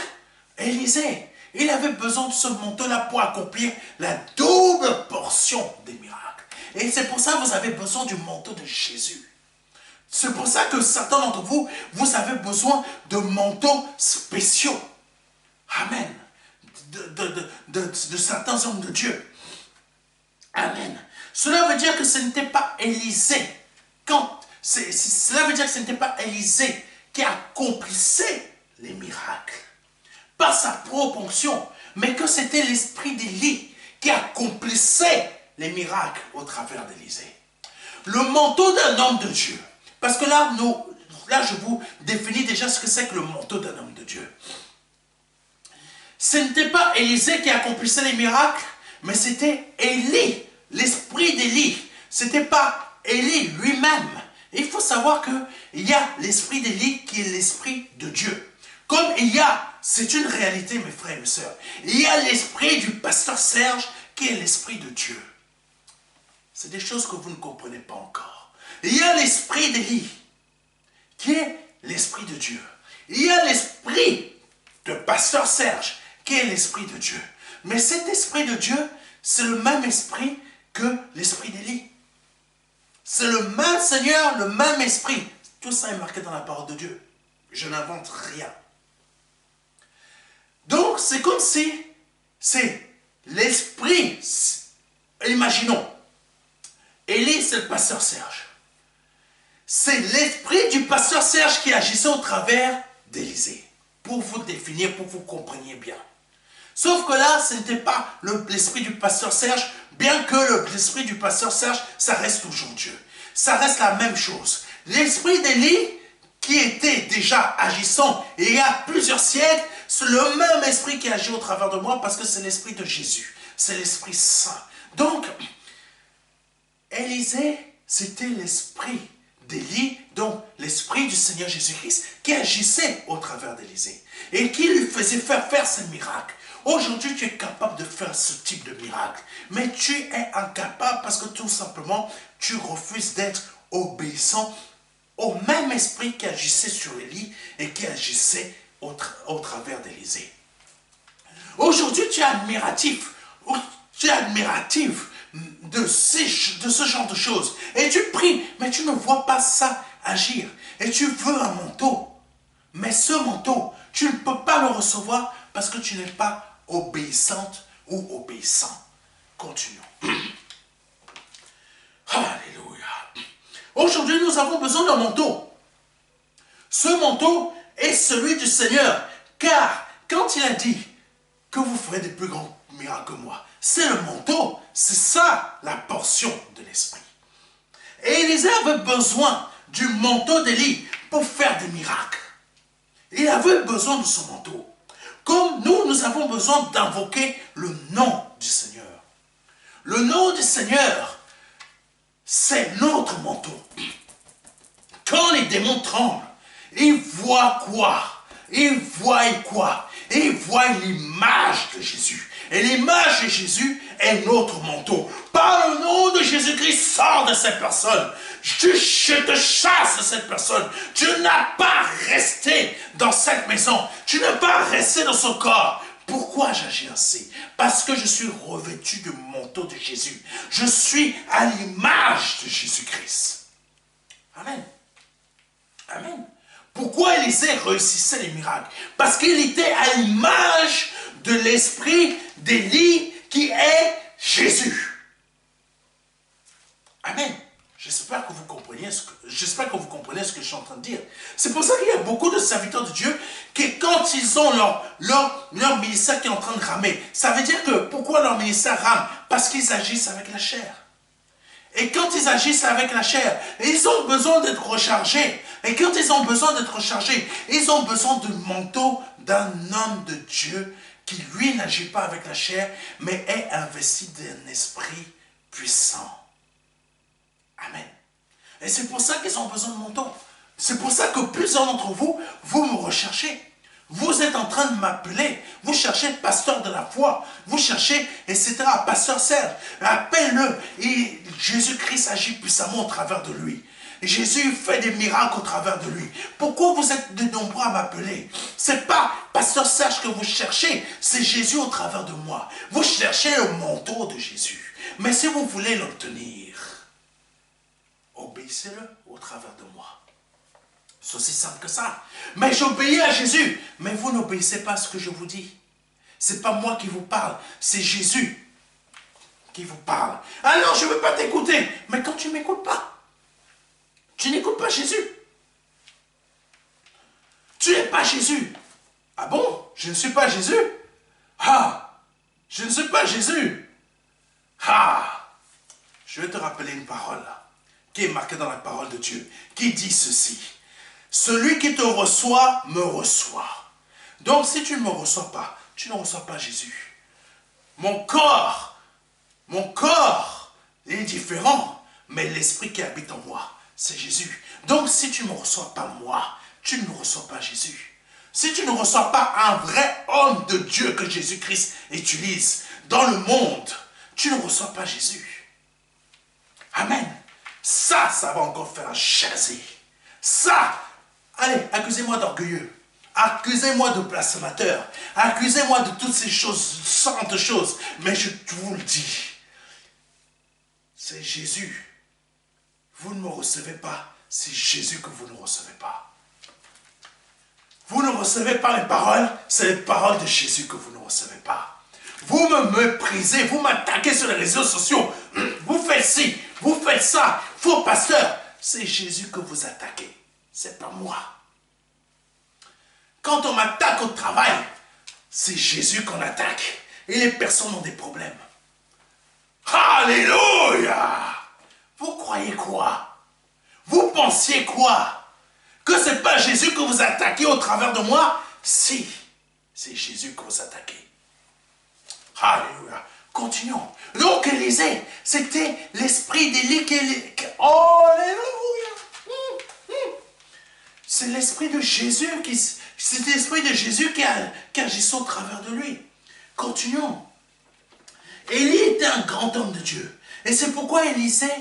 Élisée, il avait besoin de ce manteau-là pour accomplir la double portion des miracles. Et c'est pour ça que vous avez besoin du manteau de Jésus. C'est pour ça que certains d'entre vous, vous avez besoin de manteaux spéciaux. Amen. De certains hommes de Dieu. Amen. Cela veut dire que ce n'était pas Élisée. Cela veut dire que ce n'était pas Élisée qui accomplissait les miracles. Pas sa propre onction, mais que c'était l'esprit d'Élie qui accomplissait les miracles au travers d'Élisée. Le manteau d'un homme de Dieu. Parce que là, je vous définis déjà ce que c'est que le manteau d'un homme de Dieu. Ce n'était pas Élisée qui accomplissait les miracles, mais c'était Élie, l'esprit d'Élie. Ce n'était pas Élie lui-même. Il faut savoir qu'il y a l'esprit d'Élie qui est l'esprit de Dieu. Comme il y a, c'est une réalité mes frères et mes sœurs, il y a l'esprit du pasteur Serge qui est l'esprit de Dieu. C'est des choses que vous ne comprenez pas encore. Il y a l'esprit d'Élie qui est l'esprit de Dieu. Il y a l'esprit de pasteur Serge qui est l'esprit de Dieu. Mais cet esprit de Dieu, c'est le même esprit que l'esprit d'Élie. C'est le même Seigneur, le même esprit. Tout ça est marqué dans la parole de Dieu. Je n'invente rien. Donc, c'est comme si c'est l'esprit imaginons, Élie, c'est le pasteur Serge. C'est l'esprit du pasteur Serge qui agissait au travers d'Élisée. Pour vous définir, pour que vous compreniez bien. Sauf que là, ce n'était pas l'esprit du pasteur Serge, bien que l'esprit du pasteur Serge, ça reste toujours Dieu. Ça reste la même chose. L'esprit d'Élie, qui était déjà agissant il y a plusieurs siècles, c'est le même esprit qui agit au travers de moi parce que c'est l'esprit de Jésus. C'est l'Esprit Saint. Donc, Élisée, c'était l'esprit d'Élie, donc l'esprit du Seigneur Jésus-Christ, qui agissait au travers d'Élisée et qui lui faisait faire ces miracles. Aujourd'hui, tu es capable de faire ce type de miracle, mais tu es incapable parce que tout simplement, tu refuses d'être obéissant au même esprit qui agissait sur Élie et qui agissait au travers d'Élisée. Aujourd'hui, tu es admiratif. Tu es admiratif de ce genre de choses. Et tu pries, mais tu ne vois pas ça agir. Et tu veux un manteau. Mais ce manteau, tu ne peux pas le recevoir parce que tu n'es pas obéissante ou obéissant. Continuons. Alléluia. Aujourd'hui, nous avons besoin d'un manteau. Ce manteau est celui du Seigneur. Car quand il a dit que vous ferez des plus grands miracles que moi, c'est le manteau. C'est ça la portion de l'esprit. Et Élisée avait besoin du manteau d'Élie pour faire des miracles. Il avait besoin de son manteau. Comme nous avons besoin d'invoquer le nom du Seigneur. Le nom du Seigneur, c'est notre manteau. Quand les démons tremblent, ils voient quoi? Ils voient quoi? Ils voient l'image de Jésus. Et l'image de Jésus est notre manteau. Par le nom de Jésus-Christ, sors de cette personne. Je te chasse de cette personne. Tu n'as pas resté dans cette maison. Tu n'as pas resté dans son corps. Pourquoi j'agis ainsi? Parce que je suis revêtu du manteau de Jésus. Je suis à l'image de Jésus-Christ. Amen. Amen. Pourquoi Élisée réussissait les miracles? Parce qu'il était à l'image de l'esprit d'Élie qui est Jésus. Amen. J'espère que vous comprenez ce que je suis en train de dire. C'est pour ça qu'il y a beaucoup de serviteurs de Dieu qui, quand ils ont leur ministère qui est en train de ramer, ça veut dire que pourquoi leur ministère rame? Parce qu'ils agissent avec la chair. Et quand ils agissent avec la chair, ils ont besoin d'être rechargés. Et quand ils ont besoin d'être rechargés, ils ont besoin du manteau d'un homme de Dieu qui, lui, n'agit pas avec la chair, mais est investi d'un esprit puissant. Amen. Et c'est pour ça qu'ils ont besoin de manteau. C'est pour ça que plusieurs d'entre vous, vous me recherchez. Vous êtes en train de m'appeler. Vous cherchez pasteur de la foi. Vous cherchez, etc. Pasteur Serge. Appelle-le. Et Jésus-Christ agit puissamment au travers de lui. Et Jésus fait des miracles au travers de lui. Pourquoi vous êtes de nombreux à m'appeler? Ce n'est pas pasteur Serge que vous cherchez. C'est Jésus au travers de moi. Vous cherchez le manteau de Jésus. Mais si vous voulez l'obtenir, obéissez-le au travers de moi. C'est aussi simple que ça. Mais j'obéis à Jésus. Mais vous n'obéissez pas à ce que je vous dis. Ce n'est pas moi qui vous parle. C'est Jésus qui vous parle. Ah non, je ne veux pas t'écouter. Mais quand tu ne m'écoutes pas, tu n'écoutes pas Jésus. Tu n'es pas Jésus. Ah bon? Je ne suis pas Jésus? Ah! Je ne suis pas Jésus. Ah! Je vais te rappeler une parole qui est marquée dans la parole de Dieu, qui dit ceci. Celui qui te reçoit, me reçoit. Donc, si tu ne me reçois pas, tu ne reçois pas Jésus. Mon corps est différent, mais l'esprit qui habite en moi, c'est Jésus. Donc, si tu ne me reçois pas moi, tu ne reçois pas Jésus. Si tu ne reçois pas un vrai homme de Dieu que Jésus-Christ utilise dans le monde, tu ne reçois pas Jésus. Amen. Ça va encore faire jaser. Ça, allez, accusez-moi d'orgueilleux. Accusez-moi de blasphémateur. Accusez-moi de toutes ces choses, santes choses. Mais je vous le dis, c'est Jésus. Vous ne me recevez pas, c'est Jésus que vous ne recevez pas. Vous ne recevez pas les paroles, c'est les paroles de Jésus que vous ne recevez pas. Vous me méprisez, vous m'attaquez sur les réseaux sociaux. Vous faites ci, vous faites ça. Faux pasteur, c'est Jésus que vous attaquez. C'est pas moi. Quand on m'attaque au travail, c'est Jésus qu'on attaque. Et les personnes ont des problèmes. Alléluia! Vous croyez quoi? Vous pensiez quoi? Que ce n'est pas Jésus que vous attaquez au travers de moi? Si, c'est Jésus que vous attaquez. Alléluia. Continuons. Donc Élisée, c'était l'esprit d'Élie qui est... Alléluia. C'est l'esprit de Jésus c'est l'esprit de Jésus qui agissait au travers de lui. Continuons. Élie était un grand homme de Dieu. Et c'est pourquoi Élisée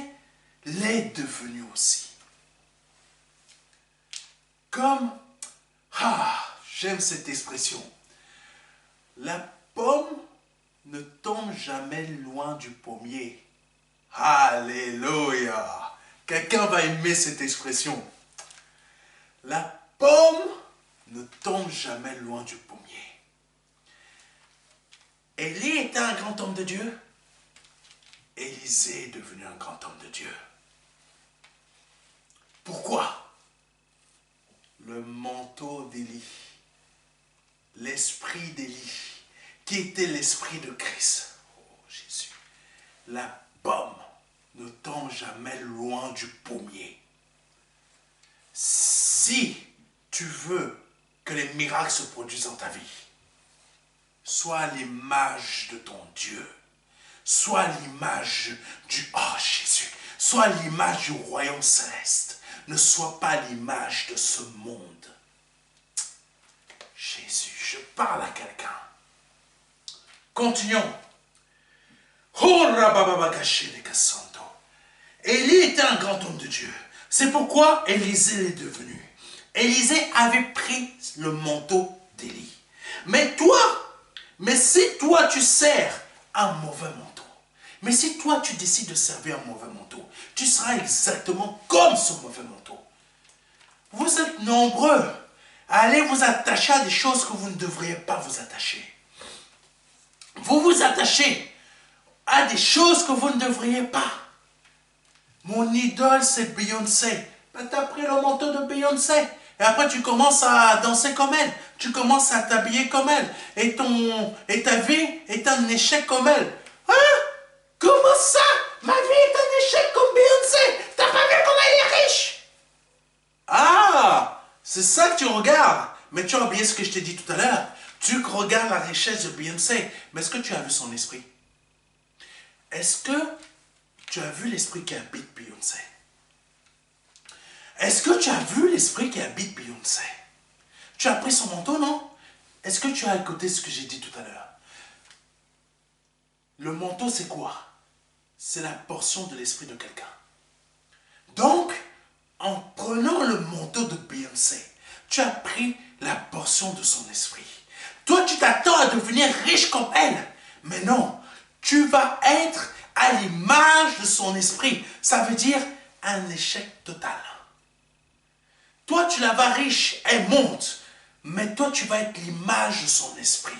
l'est devenu aussi. Comme, j'aime cette expression. La pomme ne tombe jamais loin du pommier. Alléluia. Quelqu'un va aimer cette expression. La pomme ne tombe jamais loin du pommier. Élie était un grand homme de Dieu. Élisée est devenu un grand homme de Dieu. Pourquoi? Le manteau d'Élie, l'esprit d'Élie, qui était l'esprit de Christ. Oh Jésus, la pomme ne tombe jamais loin du pommier. Si tu veux que les miracles se produisent dans ta vie, sois à l'image de ton Dieu, sois à l'image du... Oh Jésus, sois à l'image du royaume céleste. Ne sois pas l'image de ce monde. Jésus, je parle à quelqu'un. Continuons. Élie était un grand homme de Dieu. C'est pourquoi Élisée l'est devenu. Élisée avait pris le manteau d'Élie. Mais si toi tu sers un mauvais manteau, mais si toi tu décides de servir un mauvais manteau, tu seras exactement comme ce mauvais manteau. Vous êtes nombreux à aller vous attacher à des choses que vous ne devriez pas vous attacher. Vous vous attachez à des choses que vous ne devriez pas. Mon idole c'est Beyoncé. Ben, tu as pris le manteau de Beyoncé. Et après tu commences à danser comme elle. Tu commences à t'habiller comme elle. Et ta vie est un échec comme elle. Hein? Comment ça? Ma vie est un échec comme Beyoncé. T'as pas vu comment elle est riche? Ah, c'est ça que tu regardes. Mais tu as oublié ce que je t'ai dit tout à l'heure. Tu regardes la richesse de Beyoncé. Mais est-ce que tu as vu son esprit? Est-ce que tu as vu l'esprit qui habite Beyoncé? Est-ce que tu as vu l'esprit qui habite Beyoncé? Tu as pris son manteau, non? Est-ce que tu as écouté ce que j'ai dit tout à l'heure? Le manteau, c'est quoi? C'est la portion de l'esprit de quelqu'un. Donc, en prenant le manteau de Beyoncé, tu as pris la portion de son esprit. Toi, tu t'attends à devenir riche comme elle. Mais non, tu vas être à l'image de son esprit. Ça veut dire un échec total. Toi, tu la vas riche, elle monte. Mais toi, tu vas être l'image de son esprit.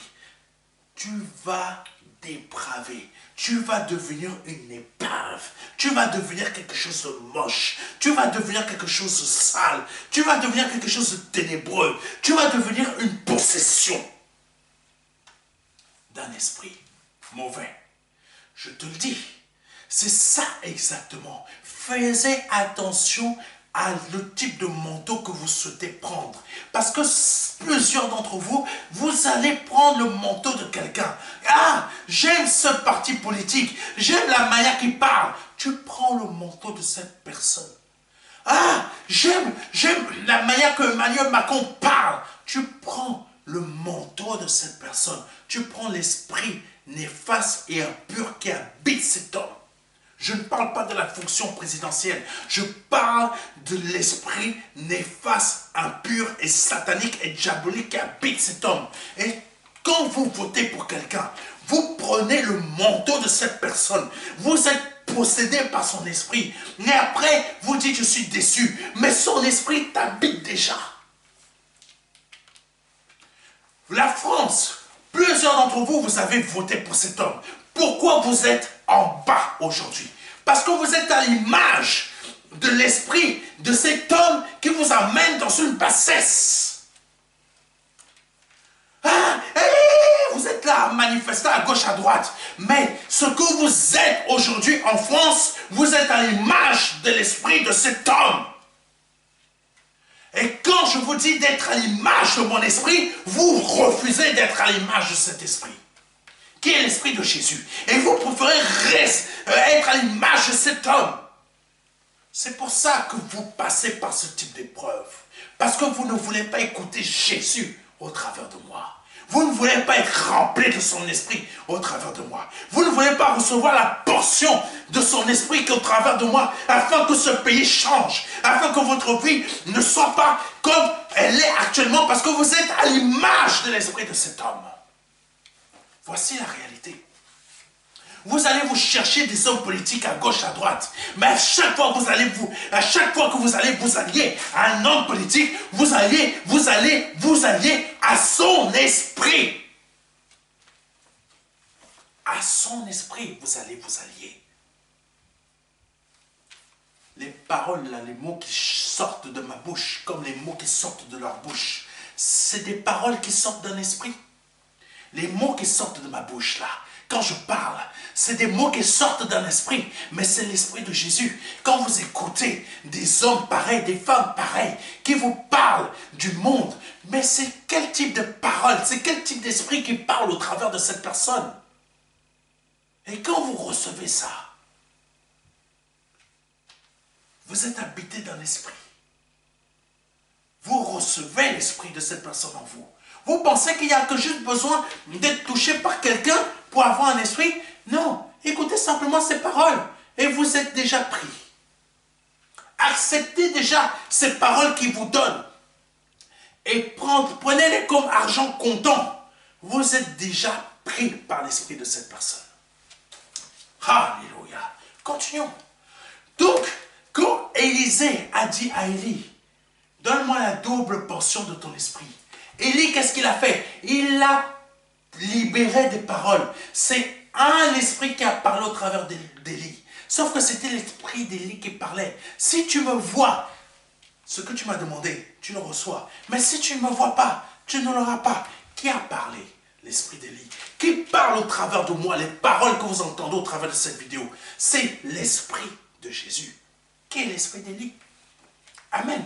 Tu vas dépraver. Tu vas devenir une épave. Tu vas devenir quelque chose de moche. Tu vas devenir quelque chose de sale. Tu vas devenir quelque chose de ténébreux. Tu vas devenir une possession d'un esprit mauvais. Je te le dis. C'est ça exactement. Faites attention à le type de manteau que vous souhaitez prendre. Parce que plusieurs d'entre vous, vous allez prendre le manteau de quelqu'un. Ah, j'aime ce parti politique. J'aime la manière qu'il parle. Tu prends le manteau de cette personne. Ah, j'aime la manière que Emmanuel Macron parle. Tu prends le manteau de cette personne. Tu prends l'esprit néfaste et impur qui habite cet homme. Je ne parle pas de la fonction présidentielle. Je parle de l'esprit néfaste, impur et satanique et diabolique qui habite cet homme. Et quand vous votez pour quelqu'un, vous prenez le manteau de cette personne. Vous êtes possédé par son esprit. Mais après, vous dites, je suis déçu. Mais son esprit t'habite déjà. La France Plusieurs d'entre vous, vous avez voté pour cet homme. Pourquoi vous êtes en bas aujourd'hui? Parce que vous êtes à l'image de l'esprit de cet homme qui vous amène dans une bassesse. Ah, vous êtes là à manifester à gauche, à droite. Mais ce que vous êtes aujourd'hui en France, vous êtes à l'image de l'esprit de cet homme. Et quand je vous dis d'être à l'image de mon esprit, vous refusez d'être à l'image de cet esprit, qui est l'esprit de Jésus. Et vous préférez être à l'image de cet homme. C'est pour ça que vous passez par ce type d'épreuve. Parce que vous ne voulez pas écouter Jésus au travers de moi. Vous ne voulez pas être rempli de son esprit au travers de moi. Vous ne voulez pas recevoir la portion de son esprit qu'au travers de moi, afin que ce pays change, afin que votre vie ne soit pas comme elle est actuellement, parce que vous êtes à l'image de l'esprit de cet homme. Voici la réalité. Vous allez vous chercher des hommes politiques à gauche, à droite. Mais à chaque fois que vous allez vous allier à un homme politique, vous alliez à son esprit. À son esprit, vous allez vous allier. Les paroles, là, les mots qui sortent de ma bouche, comme les mots qui sortent de leur bouche, c'est des paroles qui sortent d'un esprit. Les mots qui sortent de ma bouche, là, quand je parle, c'est des mots qui sortent d'un esprit, mais c'est l'esprit de Jésus. Quand vous écoutez des hommes pareils, des femmes pareilles, qui vous parlent du monde, mais c'est quel type de parole, c'est quel type d'esprit qui parle au travers de cette personne? Et quand vous recevez ça, vous êtes habité d'un esprit. Vous recevez l'esprit de cette personne en vous. Vous pensez qu'il n'y a que juste besoin d'être touché par quelqu'un pour avoir un esprit? Non, écoutez simplement ces paroles et vous êtes déjà pris. Acceptez déjà ces paroles qu'il vous donne et prenez-les comme argent comptant. Vous êtes déjà pris par l'esprit de cette personne. Alléluia. Continuons. Donc, quand Élisée a dit à Élie, donne-moi la double portion de ton esprit. Élie, qu'est-ce qu'il a fait? Il a libéré des paroles. C'est un esprit qui a parlé au travers d'Élie. Sauf que c'était l'esprit d'Élie qui parlait. Si tu me vois, ce que tu m'as demandé, tu le reçois. Mais si tu ne me vois pas, tu ne l'auras pas. Qui a parlé? L'esprit d'Élie. Qui parle au travers de moi? Les paroles que vous entendez au travers de cette vidéo, c'est l'esprit de Jésus. Qui est l'esprit d'Élie? Amen.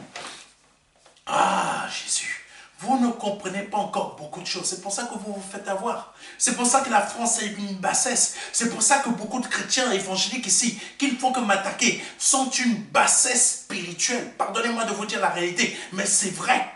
Ah, Jésus. Vous ne comprenez pas encore beaucoup de choses. C'est pour ça que vous vous faites avoir. C'est pour ça que la France est une bassesse. C'est pour ça que beaucoup de chrétiens évangéliques ici, qui ne font que m'attaquer, sont une bassesse spirituelle. Pardonnez-moi de vous dire la réalité, mais c'est vrai.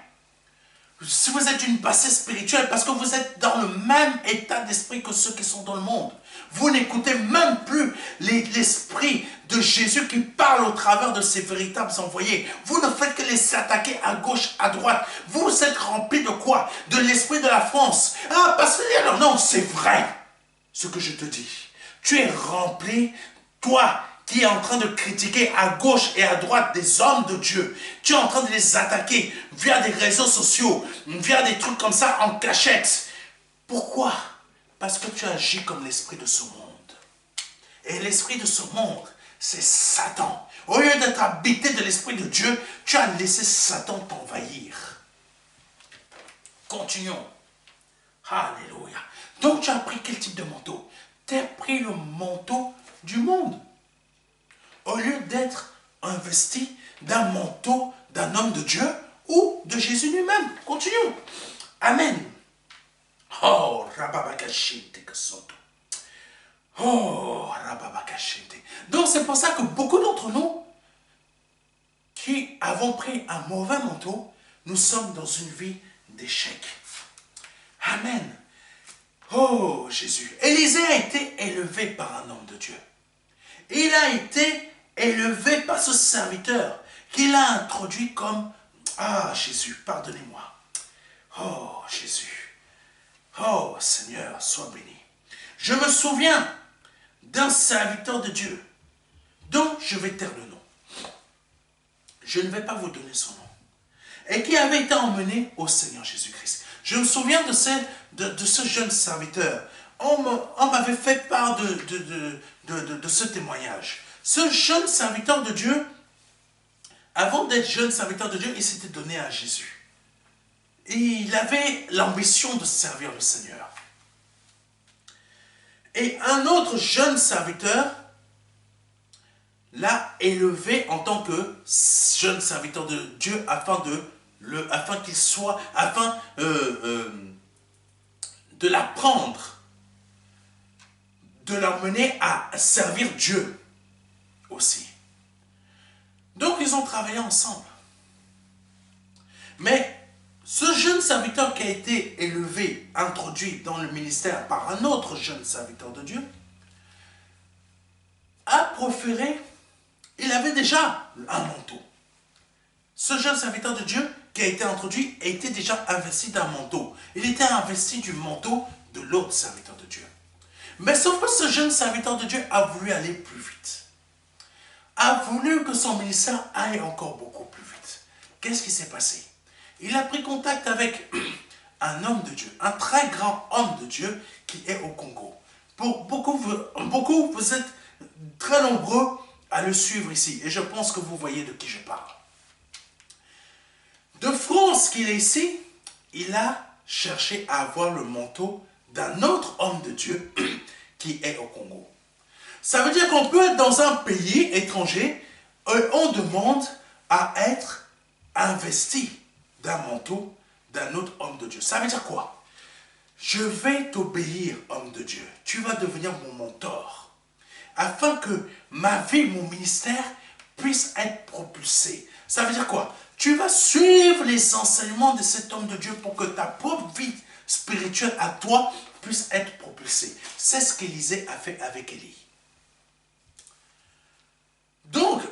Si vous êtes une bassesse spirituelle, parce que vous êtes dans le même état d'esprit que ceux qui sont dans le monde. Vous n'écoutez même plus l'esprit de Jésus qui parle au travers de ses véritables envoyés. Vous ne faites que les attaquer à gauche, à droite. Vous êtes remplis de quoi? De l'esprit de la France. Ah, parce que alors, non, c'est vrai ce que je te dis. Tu es rempli, toi, qui est en train de critiquer à gauche et à droite des hommes de Dieu. Tu es en train de les attaquer via des réseaux sociaux, via des trucs comme ça en cachette. Pourquoi? Parce que tu agis comme l'esprit de ce monde. Et l'esprit de ce monde, c'est Satan. Au lieu d'être habité de l'esprit de Dieu, tu as laissé Satan t'envahir. Continuons. Alléluia. Donc tu as pris quel type de manteau? Tu as pris le manteau du monde. Au lieu d'être investi d'un manteau d'un homme de Dieu ou de Jésus lui-même. Continuons. Amen. Oh, Rababakashite Kasoto. Oh, Rababakashite. Donc c'est pour ça que beaucoup d'entre nous qui avons pris un mauvais manteau, nous sommes dans une vie d'échec. Amen. Oh, Jésus. Élisée a été élevé par un homme de Dieu. Il a été élevé par ce serviteur qu'il a introduit comme « Ah, Jésus, pardonnez-moi. Oh, Jésus. Oh, Seigneur, sois béni. » Je me souviens d'un serviteur de Dieu dont je vais taire le nom. Je ne vais pas vous donner son nom. Et qui avait été emmené au Seigneur Jésus-Christ. Je me souviens de ce jeune serviteur. On m'avait fait part de ce témoignage. Ce jeune serviteur de Dieu, avant d'être jeune serviteur de Dieu, il s'était donné à Jésus. Et il avait l'ambition de servir le Seigneur. Et un autre jeune serviteur l'a élevé en tant que jeune serviteur de Dieu afin qu'il soit, de l'apprendre, de l'emmener à servir Dieu aussi. Donc ils ont travaillé ensemble. Mais ce jeune serviteur qui a été élevé, introduit dans le ministère par un autre jeune serviteur de Dieu, a proféré, il avait déjà un manteau. Ce jeune serviteur de Dieu qui a été introduit a été déjà investi d'un manteau. Il était investi du manteau de l'autre serviteur de Dieu. Mais sauf que ce jeune serviteur de Dieu a voulu aller plus vite. A voulu que son ministère aille encore beaucoup plus vite. Qu'est-ce qui s'est passé? Il a pris contact avec un homme de Dieu, un très grand homme de Dieu qui est au Congo. Pour beaucoup, vous êtes très nombreux à le suivre ici. Et je pense que vous voyez de qui je parle. De France qu'il est ici, il a cherché à avoir le manteau d'un autre homme de Dieu qui est au Congo. Ça veut dire qu'on peut être dans un pays étranger et on demande à être investi d'un manteau d'un autre homme de Dieu. Ça veut dire quoi? Je vais t'obéir, homme de Dieu. Tu vas devenir mon mentor. Afin que ma vie, mon ministère puisse être propulsé. Ça veut dire quoi? Tu vas suivre les enseignements de cet homme de Dieu pour que ta propre vie spirituelle à toi puisse être propulsée. C'est ce qu'Élisée a fait avec Élie. Donc,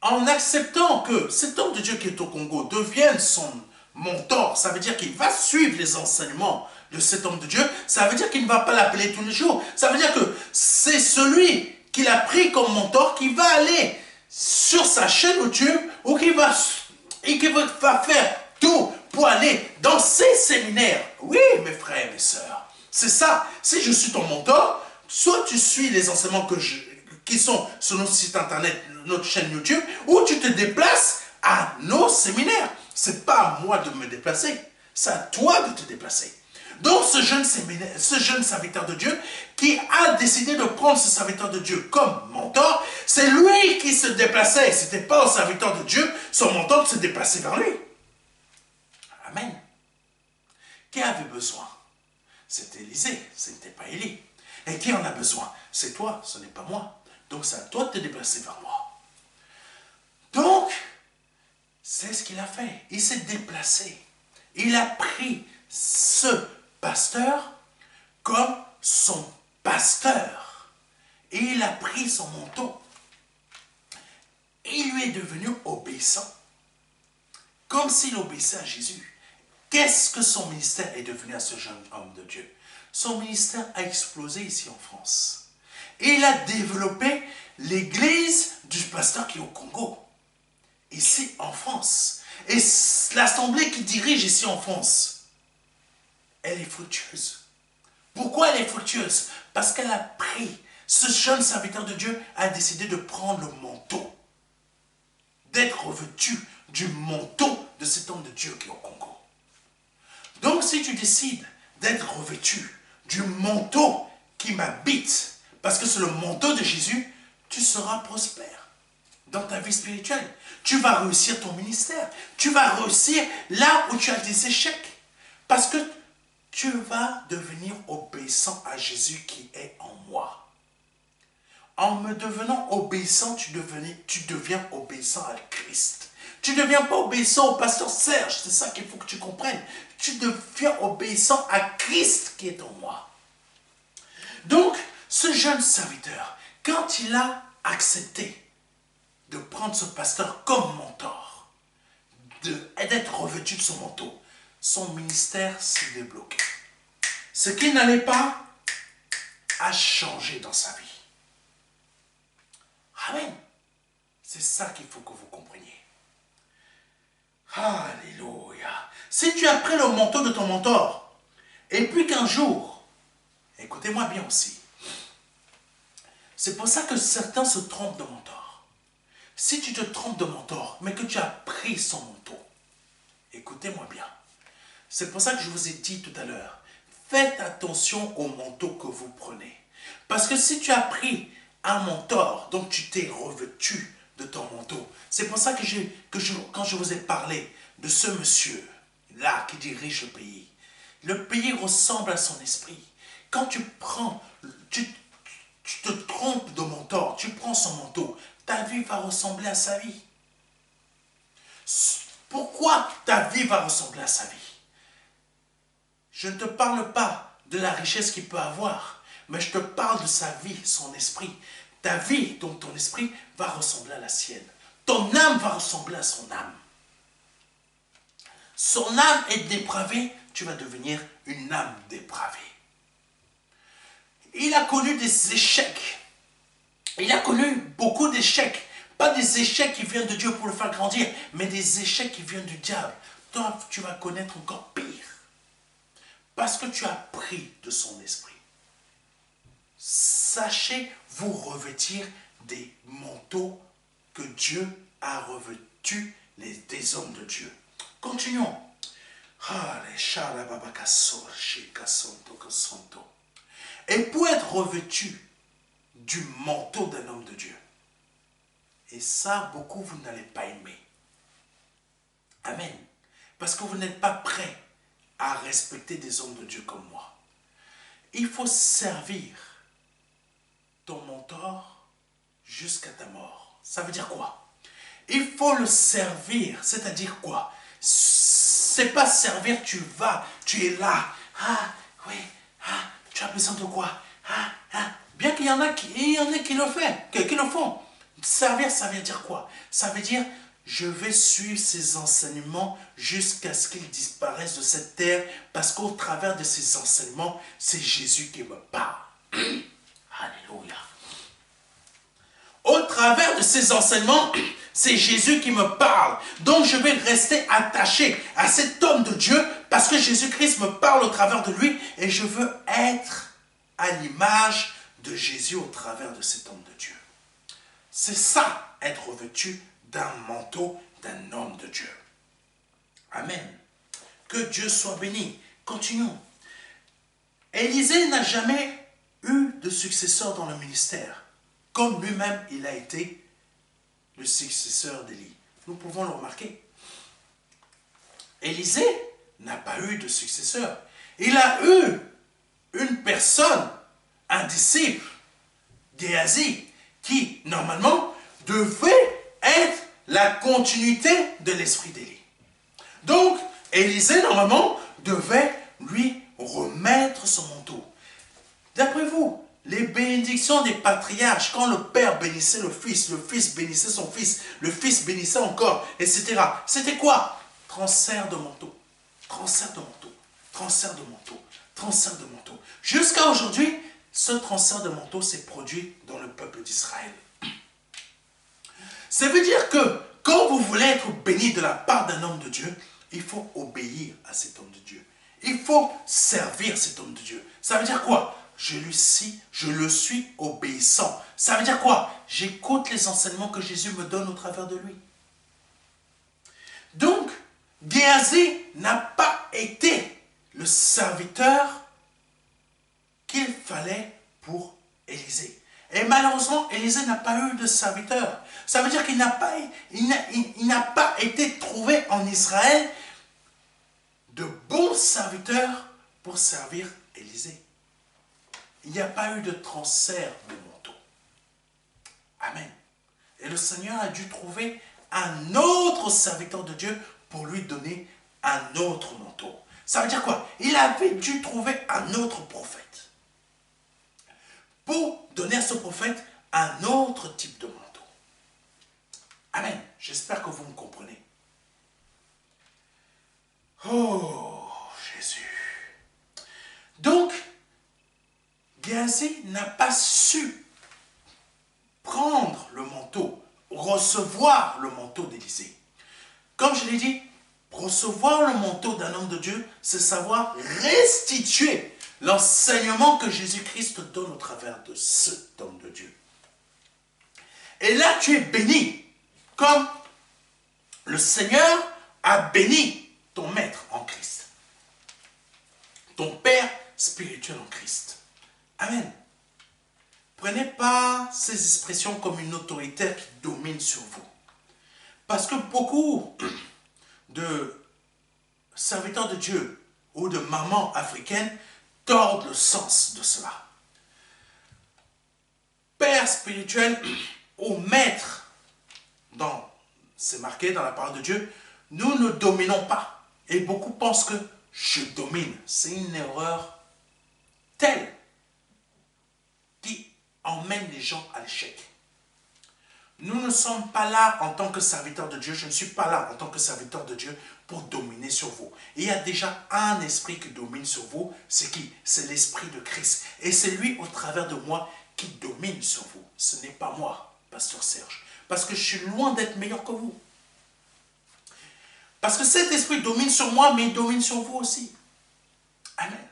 en acceptant que cet homme de Dieu qui est au Congo devienne son mentor, ça veut dire qu'il va suivre les enseignements de cet homme de Dieu, ça veut dire qu'il ne va pas l'appeler tous les jours. Ça veut dire que c'est celui qu'il a pris comme mentor qui va aller sur sa chaîne YouTube ou qui va faire tout pour aller dans ses séminaires. Oui, mes frères et mes sœurs, c'est ça. Si je suis ton mentor, soit tu suis les enseignements qui sont sur notre site internet, notre chaîne YouTube, ou tu te déplaces à nos séminaires. Ce n'est pas à moi de me déplacer, c'est à toi de te déplacer. Donc ce jeune serviteur de Dieu qui a décidé de prendre ce serviteur de Dieu comme mentor, c'est lui qui se déplaçait. Ce n'était pas au serviteur de Dieu, son mentor, de se déplacer vers lui. Amen. Qui avait besoin? C'était Élisée, ce n'était pas Élie. Et qui en a besoin? C'est toi, ce n'est pas moi. Donc c'est à toi de te déplacer vers moi. Donc, c'est ce qu'il a fait. Il s'est déplacé. Il a pris ce pasteur comme son pasteur. Et il a pris son manteau. Et il lui est devenu obéissant. Comme s'il obéissait à Jésus. Qu'est-ce que son ministère est devenu à ce jeune homme de Dieu? Son ministère a explosé ici en France. Et il a développé l'église du pasteur qui est au Congo. Ici en France. Et l'assemblée qu'il dirige ici en France, elle est fructueuse. Pourquoi elle est fructueuse? Parce qu'elle a pris, ce jeune serviteur de Dieu a décidé de prendre le manteau, d'être revêtu du manteau de cet homme de Dieu qui est au Congo. Donc si tu décides d'être revêtu du manteau qui m'habite, parce que c'est le manteau de Jésus, tu seras prospère dans ta vie spirituelle. Tu vas réussir ton ministère. Tu vas réussir là où tu as des échecs. Parce que tu vas devenir obéissant à Jésus qui est en moi. En me devenant obéissant, tu deviens obéissant à Christ. Tu ne deviens pas obéissant au pasteur Serge, c'est ça qu'il faut que tu comprennes. Tu deviens obéissant à Christ qui est en moi. Donc, ce jeune serviteur, quand il a accepté de prendre ce pasteur comme mentor, d'être revêtu de son manteau, son ministère s'est débloqué. Ce qui n'allait pas a changé dans sa vie. Amen. C'est ça qu'il faut que vous compreniez. Alléluia. Si tu as pris le manteau de ton mentor, et puis qu'un jour, écoutez-moi bien aussi, c'est pour ça que certains se trompent de mentor. Si tu te trompes de mentor, mais que tu as pris son manteau, écoutez-moi bien, c'est pour ça que je vous ai dit tout à l'heure, faites attention au manteau que vous prenez. Parce que si tu as pris un mentor, donc tu t'es revêtu de ton manteau. C'est pour ça que, quand je vous ai parlé de ce monsieur-là qui dirige le pays ressemble à son esprit. Quand tu prends, tu te trompes de mentor, tu prends son manteau, ta vie va ressembler à sa vie. Pourquoi ta vie va ressembler à sa vie? Je ne te parle pas de la richesse qu'il peut avoir, mais je te parle de sa vie, son esprit. Ta vie, donc ton esprit, va ressembler à la sienne. Ton âme va ressembler à son âme. Son âme est dépravée, tu vas devenir une âme dépravée. Il a connu des échecs. Il a connu beaucoup d'échecs. Pas des échecs qui viennent de Dieu pour le faire grandir, mais des échecs qui viennent du diable. Toi, tu vas connaître encore pire. Parce que tu as pris de son esprit. Sachez vous revêtir des manteaux que Dieu a revêtus des hommes de Dieu. Continuons. Et pour être revêtu du manteau d'un homme de Dieu. Et ça, beaucoup, vous n'allez pas aimer. Amen. Parce que vous n'êtes pas prêts à respecter des hommes de Dieu comme moi. Il faut servir ton mentor jusqu'à ta mort. Ça veut dire quoi? Il faut le servir, c'est-à-dire quoi? C'est pas servir, tu es là. Ah, oui, ah, tu as besoin de quoi? Ah, ah. Bien qu'il y en a qui le font. Servir, ça veut dire quoi? Ça veut dire, je vais suivre ses enseignements jusqu'à ce qu'ils disparaissent de cette terre, parce qu'au travers de ces enseignements, c'est Jésus qui me parle. Alléluia. Au travers de ces enseignements, c'est Jésus qui me parle. Donc je vais rester attaché à cet homme de Dieu, parce que Jésus-Christ me parle au travers de lui, et je veux être à l'image de Jésus au travers de cet homme de Dieu. C'est ça, être revêtu d'un manteau d'un homme de Dieu. Amen. Que Dieu soit béni. Continuons. Élisée n'a jamais eu de successeur dans le ministère, comme lui-même il a été le successeur d'Élie. Nous pouvons le remarquer. Élisée n'a pas eu de successeur. Il a eu une personne, un disciple, Géasi, qui, normalement, devait être la continuité de l'esprit d'Élie. Donc, Élisée, normalement, devait lui remettre son manteau. D'après vous, les bénédictions des patriarches, quand le père bénissait le fils bénissait son fils, le fils bénissait encore, etc. C'était quoi? Transfert de manteau, transfert de manteau, transfert de manteau, transfert de manteau. Jusqu'à aujourd'hui, ce transfert de manteau s'est produit dans le peuple d'Israël. Ça veut dire que quand vous voulez être béni de la part d'un homme de Dieu, il faut obéir à cet homme de Dieu. Il faut servir cet homme de Dieu. Ça veut dire quoi? Je le suis obéissant. Ça veut dire quoi? J'écoute les enseignements que Jésus me donne au travers de lui. Donc, Géasi n'a pas été le serviteur qu'il fallait pour Élisée. Et malheureusement, Élisée n'a pas eu de serviteur. Ça veut dire qu'il n'a pas été trouvé en Israël de bons serviteurs pour servir Élisée. Il n'y a pas eu de transfert de manteau. Amen. Et le Seigneur a dû trouver un autre serviteur de Dieu pour lui donner un autre manteau. Ça veut dire quoi? Il avait dû trouver un autre prophète pour donner à ce prophète un autre type de manteau. Amen. J'espère que vous me comprenez. Oh, Jésus. Donc, Géasi n'a pas su prendre le manteau, recevoir le manteau d'Élisée. Comme je l'ai dit, Recevoir le manteau d'un homme de Dieu, c'est savoir restituer l'enseignement que Jésus-Christ te donne au travers de cet homme de Dieu. Et là, tu es béni, comme le Seigneur a béni ton maître en Christ, ton Père spirituel en Christ. Amen. Prenez pas ces expressions comme une autorité qui domine sur vous. Parce que beaucoup de serviteurs de Dieu ou de mamans africaines tordent le sens de cela. Père spirituel ou maître, c'est marqué dans la parole de Dieu, nous ne dominons pas. Et beaucoup pensent que je domine. C'est une erreur telle qui emmène les gens à l'échec. Nous ne sommes pas là en tant que serviteurs de Dieu. Je ne suis pas là en tant que serviteur de Dieu pour dominer sur vous. Il y a déjà un esprit qui domine sur vous. C'est qui? C'est l'esprit de Christ. Et c'est lui au travers de moi qui domine sur vous. Ce n'est pas moi, pasteur Serge. Parce que je suis loin d'être meilleur que vous. Parce que cet esprit domine sur moi, mais il domine sur vous aussi. Amen.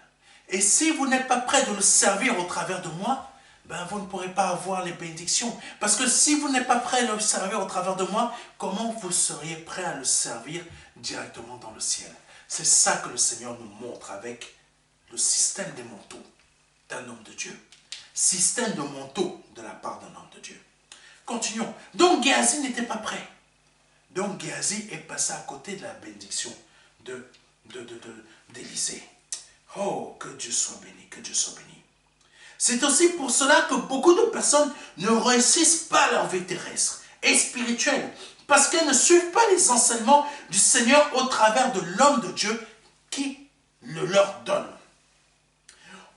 Et si vous n'êtes pas prêt de le servir au travers de moi, ben vous ne pourrez pas avoir les bénédictions. Parce que si vous n'êtes pas prêt à le servir au travers de moi, comment vous seriez prêt à le servir directement dans le ciel? C'est ça que le Seigneur nous montre avec le système des manteaux d'un homme de Dieu. Système de manteaux de la part d'un homme de Dieu. Continuons. Donc Géasi n'était pas prêt. Donc Géasi est passé à côté de la bénédiction d'Élisée. Oh, que Dieu soit béni, que Dieu soit béni. C'est aussi pour cela que beaucoup de personnes ne réussissent pas leur vie terrestre et spirituelle, parce qu'elles ne suivent pas les enseignements du Seigneur au travers de l'homme de Dieu qui le leur donne.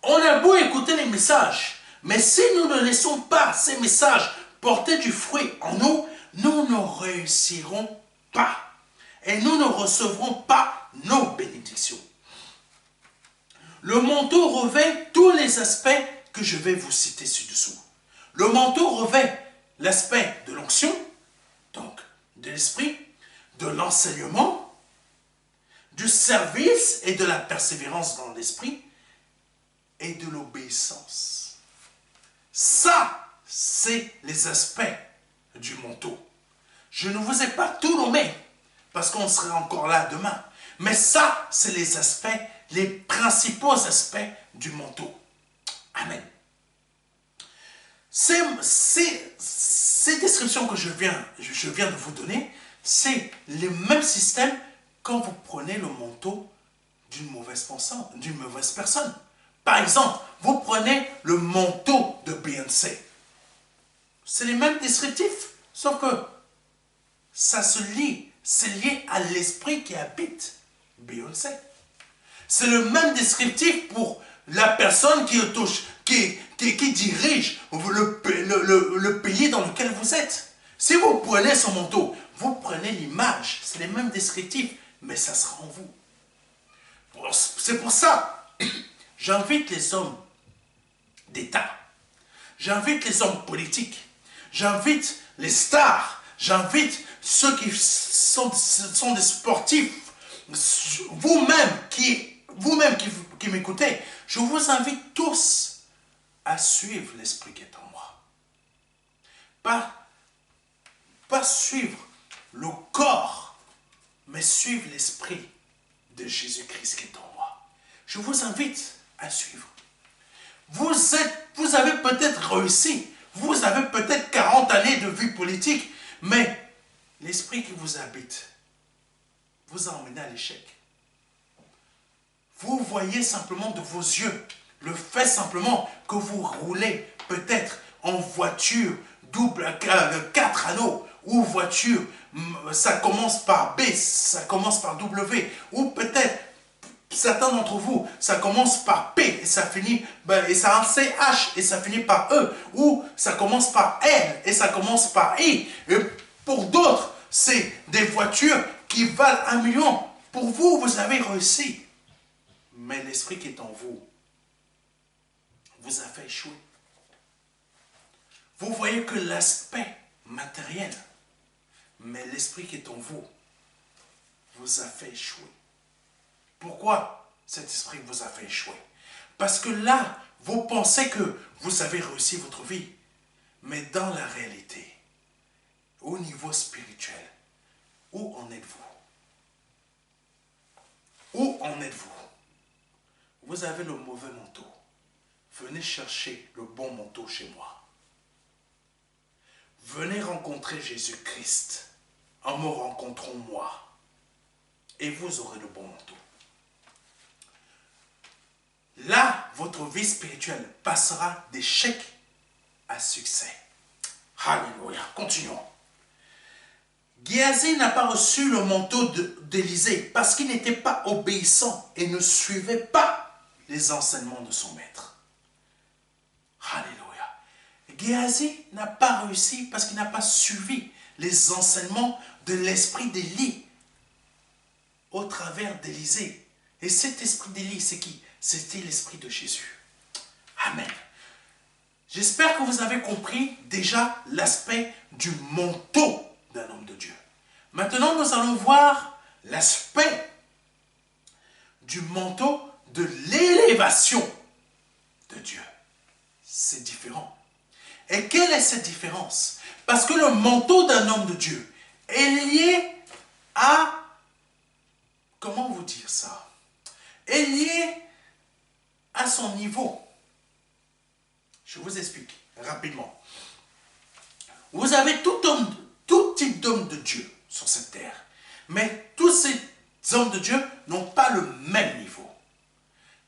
On a beau écouter les messages, mais si nous ne laissons pas ces messages porter du fruit en nous, nous ne réussirons pas et nous ne recevrons pas nos bénédictions. Le manteau revêt tous les aspects que je vais vous citer ci-dessous. Le manteau revêt l'aspect de l'onction, donc de l'esprit, de l'enseignement, du service et de la persévérance dans l'esprit et de l'obéissance. Ça, c'est les aspects du manteau. Je ne vous ai pas tout nommé parce qu'on serait encore là demain. Mais ça, c'est les aspects, les principaux aspects du manteau. Amen. Ces descriptions que je viens de vous donner, c'est le même système quand vous prenez le manteau d'une mauvaise personne. Par exemple, vous prenez le manteau de Beyoncé. C'est les mêmes descriptifs, sauf que ça se lie, c'est lié à l'esprit qui habite Beyoncé. C'est le même descriptif pour la personne qui dirige le pays dans lequel vous êtes. Si vous prenez son manteau, vous prenez l'image, c'est les mêmes descriptifs, mais ça sera en vous. C'est pour ça, j'invite les hommes d'État, j'invite les hommes politiques, j'invite les stars, j'invite ceux qui sont des sportifs, vous-même qui m'écoutez, je vous invite tous à suivre l'esprit qui est en moi. Pas suivre le corps, mais suivre l'esprit de Jésus-Christ qui est en moi. Je vous invite à suivre. Vous avez peut-être réussi, vous avez peut-être 40 années de vie politique, mais l'esprit qui vous habite vous a emmené à l'échec. Vous voyez simplement de vos yeux le fait simplement que vous roulez peut-être en voiture double 4 anneaux ou voiture, ça commence par B, ça commence par W, ou peut-être certains d'entre vous, ça commence par P et ça finit, et ça a un CH et ça finit par E, ou ça commence par L et ça commence par I. Et pour d'autres, c'est des voitures qui valent 1 million. Pour vous, vous avez réussi. Mais l'esprit qui est en vous vous a fait échouer. Vous voyez que l'aspect matériel, mais l'esprit qui est en vous vous a fait échouer. Pourquoi cet esprit vous a fait échouer? Parce que là, vous pensez que vous avez réussi votre vie. Mais dans la réalité, au niveau spirituel, où en êtes-vous? Où en êtes-vous? Vous avez le mauvais manteau. Venez chercher le bon manteau chez moi. Venez rencontrer Jésus-Christ en me rencontrant moi. Et vous aurez le bon manteau. Là, votre vie spirituelle passera d'échec à succès. Alléluia. Continuons. Géasi n'a pas reçu le manteau d'Élisée parce qu'il n'était pas obéissant et ne suivait pas les enseignements de son maître. Alléluia. Géasi n'a pas réussi parce qu'il n'a pas suivi les enseignements de l'esprit d'Élie au travers d'Élisée. Et cet esprit d'Élie, c'est qui? C'était l'esprit de Jésus. Amen. J'espère que vous avez compris déjà l'aspect du manteau d'un homme de Dieu. Maintenant, nous allons voir l'aspect du manteau de l'élévation de Dieu. C'est différent. Et quelle est cette différence? Parce que le manteau d'un homme de Dieu est lié à, comment vous dire ça? Est lié à son niveau. Je vous explique rapidement. Vous avez tout type d'hommes de Dieu sur cette terre. Mais tous ces hommes de Dieu n'ont pas le même niveau.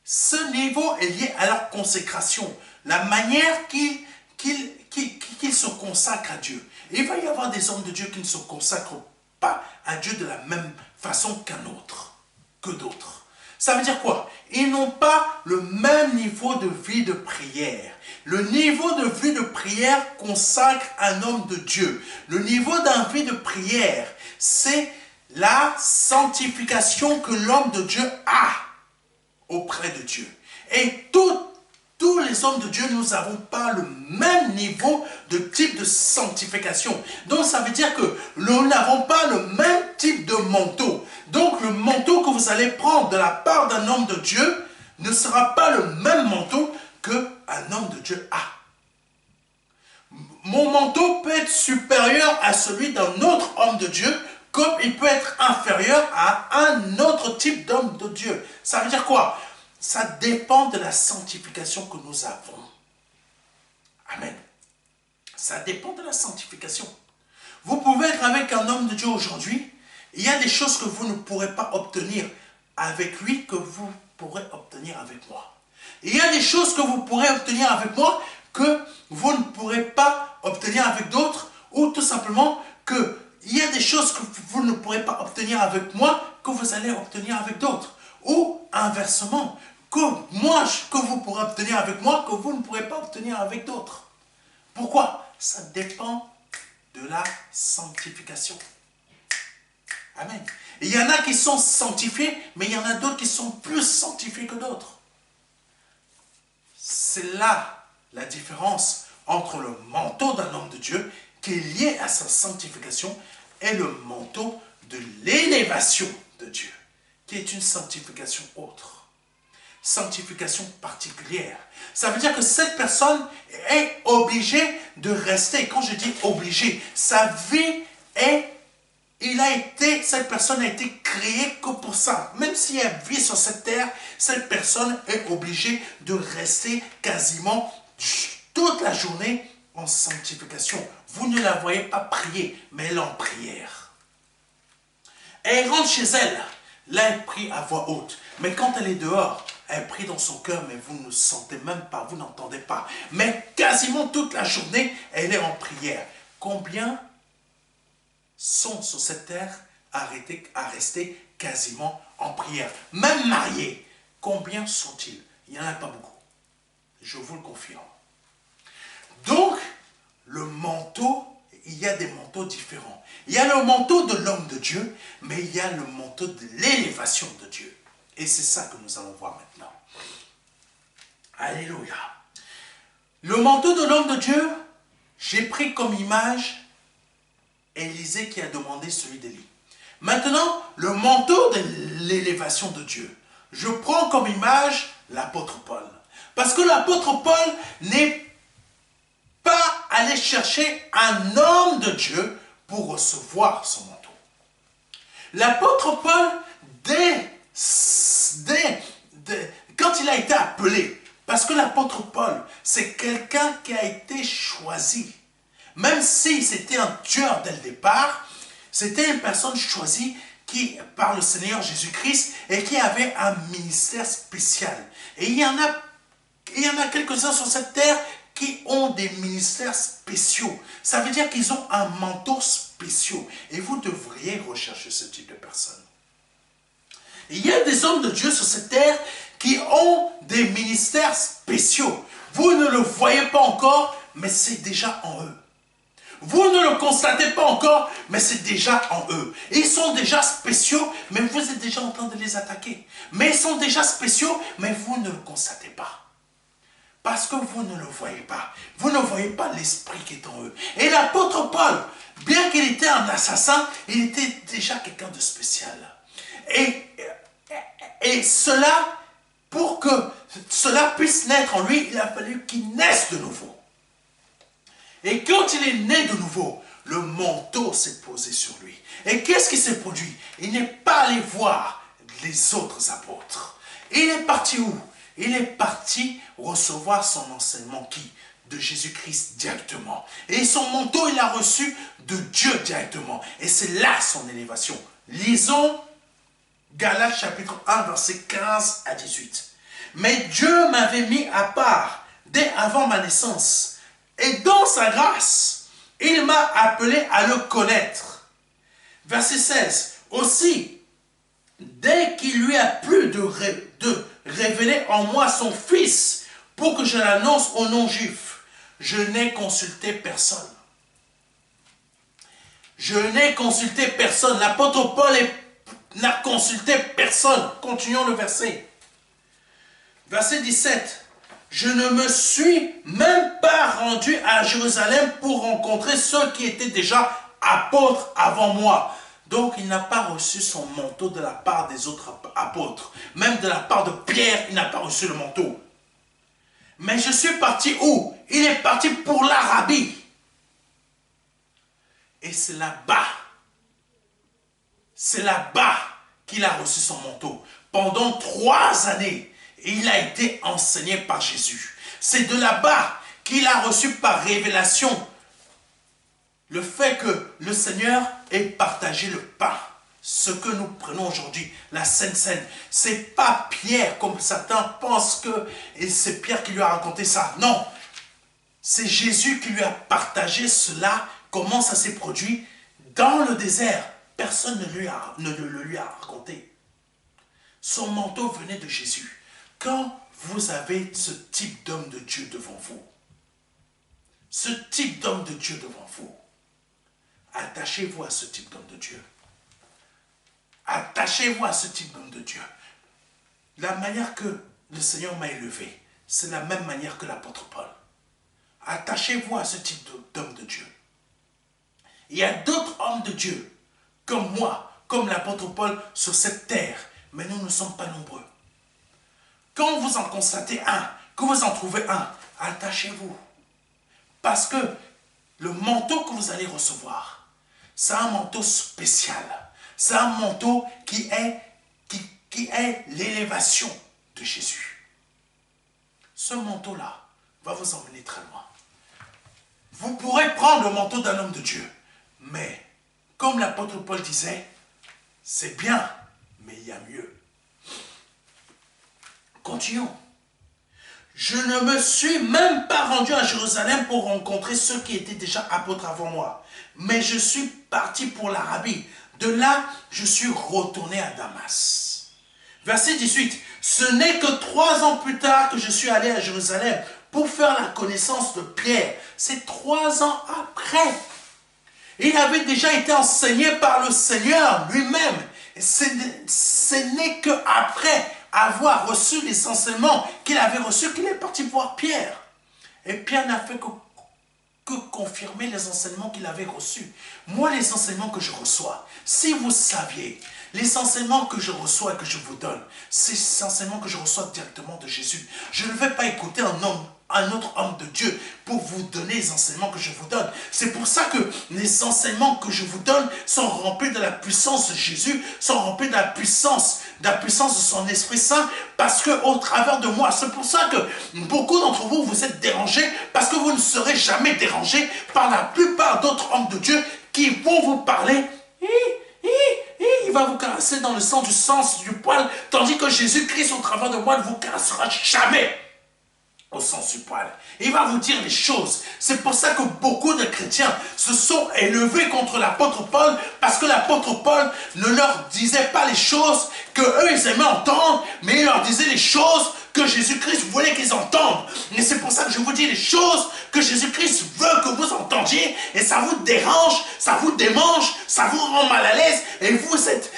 Ce niveau est lié à leur consécration, la manière qu'ils se consacrent à Dieu. Et il va y avoir des hommes de Dieu qui ne se consacrent pas à Dieu de la même façon que d'autres. Ça veut dire quoi? Ils n'ont pas le même niveau de vie de prière. Le niveau de vie de prière consacre un homme de Dieu. Le niveau d'un vie de prière, c'est la sanctification que l'homme de Dieu a auprès de Dieu. Et tous les hommes de Dieu, nous n'avons pas le même niveau de type de sanctification. Donc ça veut dire que nous n'avons pas le même type de manteau. Donc le manteau que vous allez prendre de la part d'un homme de Dieu ne sera pas le même manteau qu'un homme de Dieu a. Mon manteau peut être supérieur à celui d'un autre homme de Dieu, comme il peut être inférieur à un autre type d'homme de Dieu. Ça veut dire quoi? Ça dépend de la sanctification que nous avons. Amen. Ça dépend de la sanctification. Vous pouvez être avec un homme de Dieu aujourd'hui. Il y a des choses que vous ne pourrez pas obtenir avec lui que vous pourrez obtenir avec moi. Il y a des choses que vous pourrez obtenir avec moi que vous ne pourrez pas obtenir avec d'autres, ou tout simplement que il y a des choses que vous ne pourrez pas obtenir avec moi que vous allez obtenir avec d'autres. Ou inversement, que vous pourrez obtenir avec moi que vous ne pourrez pas obtenir avec d'autres. Pourquoi? Ça dépend de la sanctification. Amen. Il y en a qui sont sanctifiés, mais il y en a d'autres qui sont plus sanctifiés que d'autres. C'est là la différence entre le manteau d'un homme de Dieu qui est lié à sa sanctification et le manteau de l'élévation de Dieu, qui est une sanctification autre, sanctification particulière. Ça veut dire que cette personne est obligée de rester. Quand je dis obligée, sa vie est, cette personne a été créée que pour ça. Même si elle vit sur cette terre, cette personne est obligée de rester quasiment toute la journée en sanctification. Vous ne la voyez pas prier, mais elle est en prière. Elle rentre chez elle. Là, elle prie à voix haute. Mais quand elle est dehors, elle prie dans son cœur, mais vous ne sentez même pas, vous n'entendez pas. Mais quasiment toute la journée, elle est en prière. Combien sont sur cette terre à rester quasiment en prière? Même mariés, combien sont-ils? Il n'y en a pas beaucoup. Je vous le confirme. Donc, le manteau, il y a des manteaux différents. Il y a le manteau de l'homme de Dieu, mais il y a le manteau de l'élévation de Dieu. Et c'est ça que nous allons voir maintenant. Alléluia. Le manteau de l'homme de Dieu, j'ai pris comme image Élisée qui a demandé celui d'Élie. Maintenant, le manteau de l'élévation de Dieu. Je prends comme image l'apôtre Paul. Parce que l'apôtre Paul n'est pas allé chercher un homme de Dieu pour recevoir son manteau. L'apôtre Paul, quand il a été appelé, parce que l'apôtre Paul, c'est quelqu'un qui a été choisi. Même si c'était un tueur dès le départ, c'était une personne choisie par le Seigneur Jésus-Christ et qui avait un ministère spécial. Et il y en a quelques-uns sur cette terre qui ont des ministères spéciaux. Ça veut dire qu'ils ont un manteau spécial. Et vous devriez rechercher ce type de personnes. Il y a des hommes de Dieu sur cette terre qui ont des ministères spéciaux. Vous ne le voyez pas encore, mais c'est déjà en eux. Vous ne le constatez pas encore, mais c'est déjà en eux. Ils sont déjà spéciaux, mais vous êtes déjà en train de les attaquer. Mais ils sont déjà spéciaux, mais vous ne le constatez pas. Parce que vous ne le voyez pas. Vous ne voyez pas l'esprit qui est en eux. Et l'apôtre Paul, bien qu'il était un assassin, il était déjà quelqu'un de spécial. Et cela, pour que cela puisse naître en lui, il a fallu qu'il naisse de nouveau. Et quand il est né de nouveau, le manteau s'est posé sur lui. Et qu'est-ce qui s'est produit? Il n'est pas allé voir les autres apôtres. Il est parti où? Il est parti recevoir son enseignement qui? De Jésus-Christ directement. Et son manteau, il l'a reçu de Dieu directement. Et c'est là son élévation. Lisons Galates chapitre 1, versets 15 à 18. Mais Dieu m'avait mis à part dès avant ma naissance. Et dans sa grâce, il m'a appelé à le connaître. Verset 16. Aussi, dès qu'il lui a plu de révéler en moi son Fils, pour que je l'annonce aux non-juifs, je n'ai consulté personne. Je n'ai consulté personne. L'apôtre Paul n'a consulté personne. Continuons le verset. Verset 17. Je ne me suis même pas rendu à Jérusalem pour rencontrer ceux qui étaient déjà apôtres avant moi. Donc, il n'a pas reçu son manteau de la part des autres apôtres. Même de la part de Pierre, il n'a pas reçu le manteau. Mais je suis parti où? Il est parti pour l'Arabie. Et c'est là-bas qu'il a reçu son manteau. Pendant 3 années, il a été enseigné par Jésus. C'est de là-bas qu'il a reçu par révélation le fait que le Seigneur ait partagé le pain. Ce que nous prenons aujourd'hui, la Sainte Seine, c'est pas Pierre, comme certains pensent que c'est Pierre qui lui a raconté ça. Non, c'est Jésus qui lui a partagé cela, comment ça s'est produit dans le désert. Personne ne le lui a raconté. Son manteau venait de Jésus. Quand vous avez ce type d'homme de Dieu devant vous, ce type d'homme de Dieu devant vous, attachez-vous à ce type d'homme de Dieu. Attachez-vous à ce type d'homme de Dieu. La manière que le Seigneur m'a élevé, c'est la même manière que l'apôtre Paul. Attachez-vous à ce type d'homme de Dieu. Il y a d'autres hommes de Dieu, comme moi, comme l'apôtre Paul, sur cette terre, mais nous ne sommes pas nombreux. Quand vous en constatez un, que vous en trouvez un, attachez-vous. Parce que le manteau que vous allez recevoir, c'est un manteau spécial. C'est un manteau qui est l'élévation de Jésus. Ce manteau-là va vous emmener très loin. Vous pourrez prendre le manteau d'un homme de Dieu, mais comme l'apôtre Paul disait, c'est bien, mais il y a mieux. Continuons. Je ne me suis même pas rendu à Jérusalem pour rencontrer ceux qui étaient déjà apôtres avant moi, mais je suis parti pour l'Arabie. De là, je suis retourné à Damas. Verset 18. Ce n'est que 3 ans plus tard que je suis allé à Jérusalem pour faire la connaissance de Pierre. C'est 3 ans après. Il avait déjà été enseigné par le Seigneur lui-même. Ce n'est qu'après avoir reçu les enseignements qu'il avait reçus qu'il est parti voir Pierre. Et Pierre n'a fait que confirmer les enseignements qu'il avait reçus. Moi, les enseignements que je reçois, si vous saviez, les enseignements que je reçois et que je vous donne, c'est ces enseignements que je reçois directement de Jésus. Je ne vais pas écouter un autre homme de Dieu pour vous donner les enseignements que je vous donne. C'est pour ça que les enseignements que je vous donne sont remplis de la puissance de Jésus, sont remplis de la puissance de son Esprit Saint, parce que au travers de moi, c'est pour ça que beaucoup d'entre vous, vous êtes dérangés, parce que vous ne serez jamais dérangés par la plupart d'autres hommes de Dieu qui vont vous parler. Il va vous caresser dans le sens du poil, tandis que Jésus-Christ au travers de moi ne vous caressera jamais au sens du poil. Il va vous dire les choses. C'est pour ça que beaucoup de chrétiens se sont élevés contre l'apôtre Paul, parce que l'apôtre Paul ne leur disait pas les choses que eux ils aimaient entendre, mais il leur disait les choses que Jésus-Christ voulait qu'ils entendent. Et c'est pour ça que je vous dis les choses que Jésus-Christ veut que vous entendiez, et ça vous dérange, ça vous démange, ça vous rend mal à l'aise, et vous êtes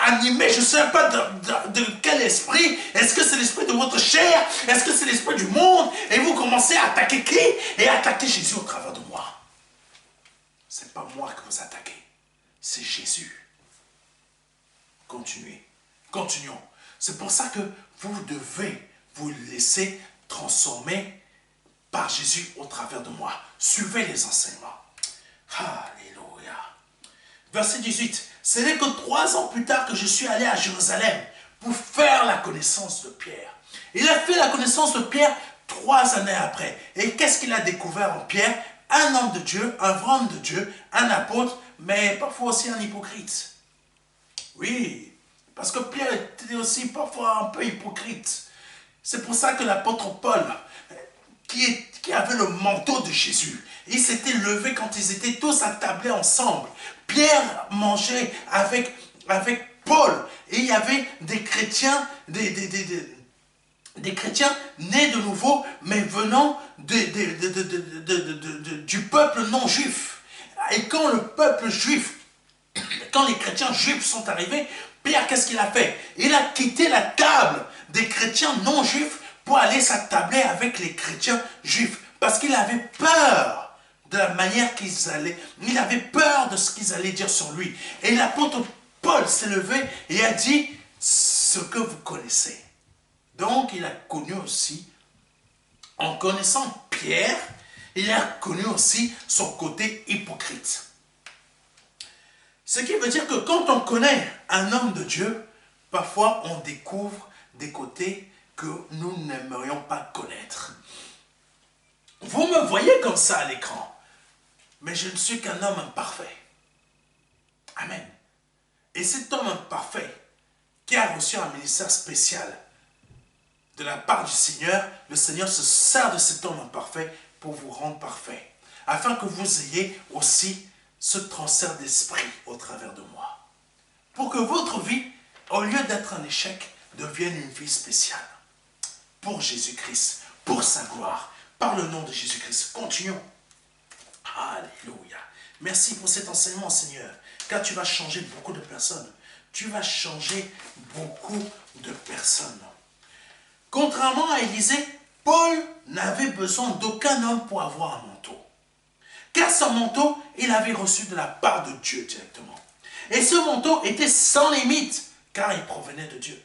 animé, je ne sais pas de quel esprit. Est-ce que c'est l'esprit de votre chair? Est-ce que c'est l'esprit du monde? Et vous commencez à attaquer qui? Et attaquer Jésus au travers de moi. Ce n'est pas moi que vous attaquez, c'est Jésus. Continuons. C'est pour ça que vous devez vous laisser transformer par Jésus au travers de moi. Suivez les enseignements. Alléluia. Verset 18. Ce n'est que 3 ans plus tard que je suis allé à Jérusalem pour faire la connaissance de Pierre. Il a fait la connaissance de Pierre 3 années après. Et qu'est-ce qu'il a découvert en Pierre? Un homme de Dieu, un vrai homme de Dieu, un apôtre, mais parfois aussi un hypocrite. Oui, parce que Pierre était aussi parfois un peu hypocrite. C'est pour ça que l'apôtre Paul, qui avait le manteau de Jésus, il s'était levé quand ils étaient tous attablés ensemble. Pierre mangeait avec Paul, et il y avait des chrétiens, des chrétiens nés de nouveau, mais venant du peuple non juif. Et quand le peuple juif, quand les chrétiens juifs sont arrivés, Pierre, qu'est-ce qu'il a fait? Il a quitté la table des chrétiens non juifs pour aller s'attabler avec les chrétiens juifs. Parce qu'il avait peur de la manière qu'ils allaient, il avait peur de ce qu'ils allaient dire sur lui. Et l'apôtre Paul s'est levé et a dit ce que vous connaissez. Donc il a connu aussi, en connaissant Pierre, il a connu aussi son côté hypocrite. Ce qui veut dire que quand on connaît un homme de Dieu, parfois on découvre des côtés que nous n'aimerions pas connaître. Vous me voyez comme ça à l'écran, mais je ne suis qu'un homme imparfait. Amen. Et cet homme imparfait qui a reçu un ministère spécial de la part du Seigneur, le Seigneur se sert de cet homme imparfait pour vous rendre parfait, afin que vous ayez aussi ce transfert d'esprit au travers de moi. Pour que votre vie, au lieu d'être un échec, devienne une vie spéciale. Pour Jésus-Christ, pour sa gloire, par le nom de Jésus-Christ. Continuons. Alléluia. Merci pour cet enseignement, Seigneur, car tu vas changer beaucoup de personnes. Tu vas changer beaucoup de personnes. Contrairement à Élisée, Paul n'avait besoin d'aucun homme pour avoir un manteau. Car ce manteau, il avait reçu de la part de Dieu directement. Et ce manteau était sans limite, car il provenait de Dieu.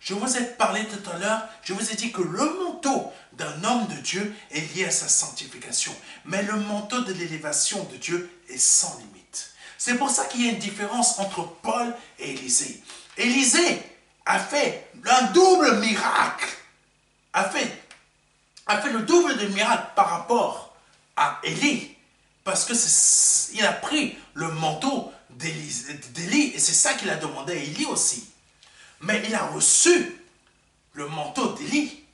Je vous ai parlé tout à l'heure, je vous ai dit que le manteau d'un homme de Dieu est lié à sa sanctification. Mais le manteau de l'élévation de Dieu est sans limite. C'est pour ça qu'il y a une différence entre Paul et Élisée. Élisée a fait un double miracle, a fait le double de miracle par rapport à Élie. Parce qu'il a pris le manteau d'Élie, et c'est ça qu'il a demandé à Élie aussi. Mais il a reçu le manteau d'Élie.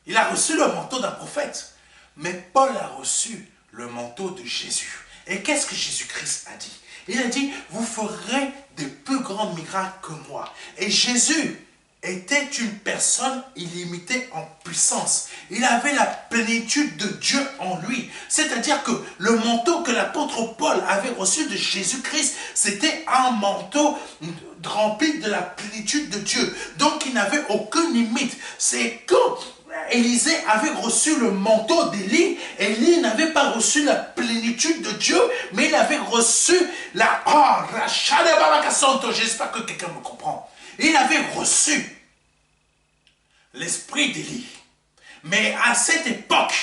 Il a reçu le manteau d'un prophète. Mais Paul a reçu le manteau de Jésus. Et qu'est-ce que Jésus-Christ a dit? Il a dit, vous ferez des plus grands miracles que moi. Et Jésus était une personne illimitée en puissance. Il avait la plénitude de Dieu en lui. C'est-à-dire que le manteau que l'apôtre Paul avait reçu de Jésus-Christ, c'était un manteau rempli de la plénitude de Dieu. Donc il n'avait aucune limite. C'est quand Élisée avait reçu le manteau d'Élie, Élie n'avait pas reçu la plénitude de Dieu, mais il avait reçu la... J'espère que quelqu'un me comprend. Il avait reçu l'esprit d'Élie. Mais à cette époque,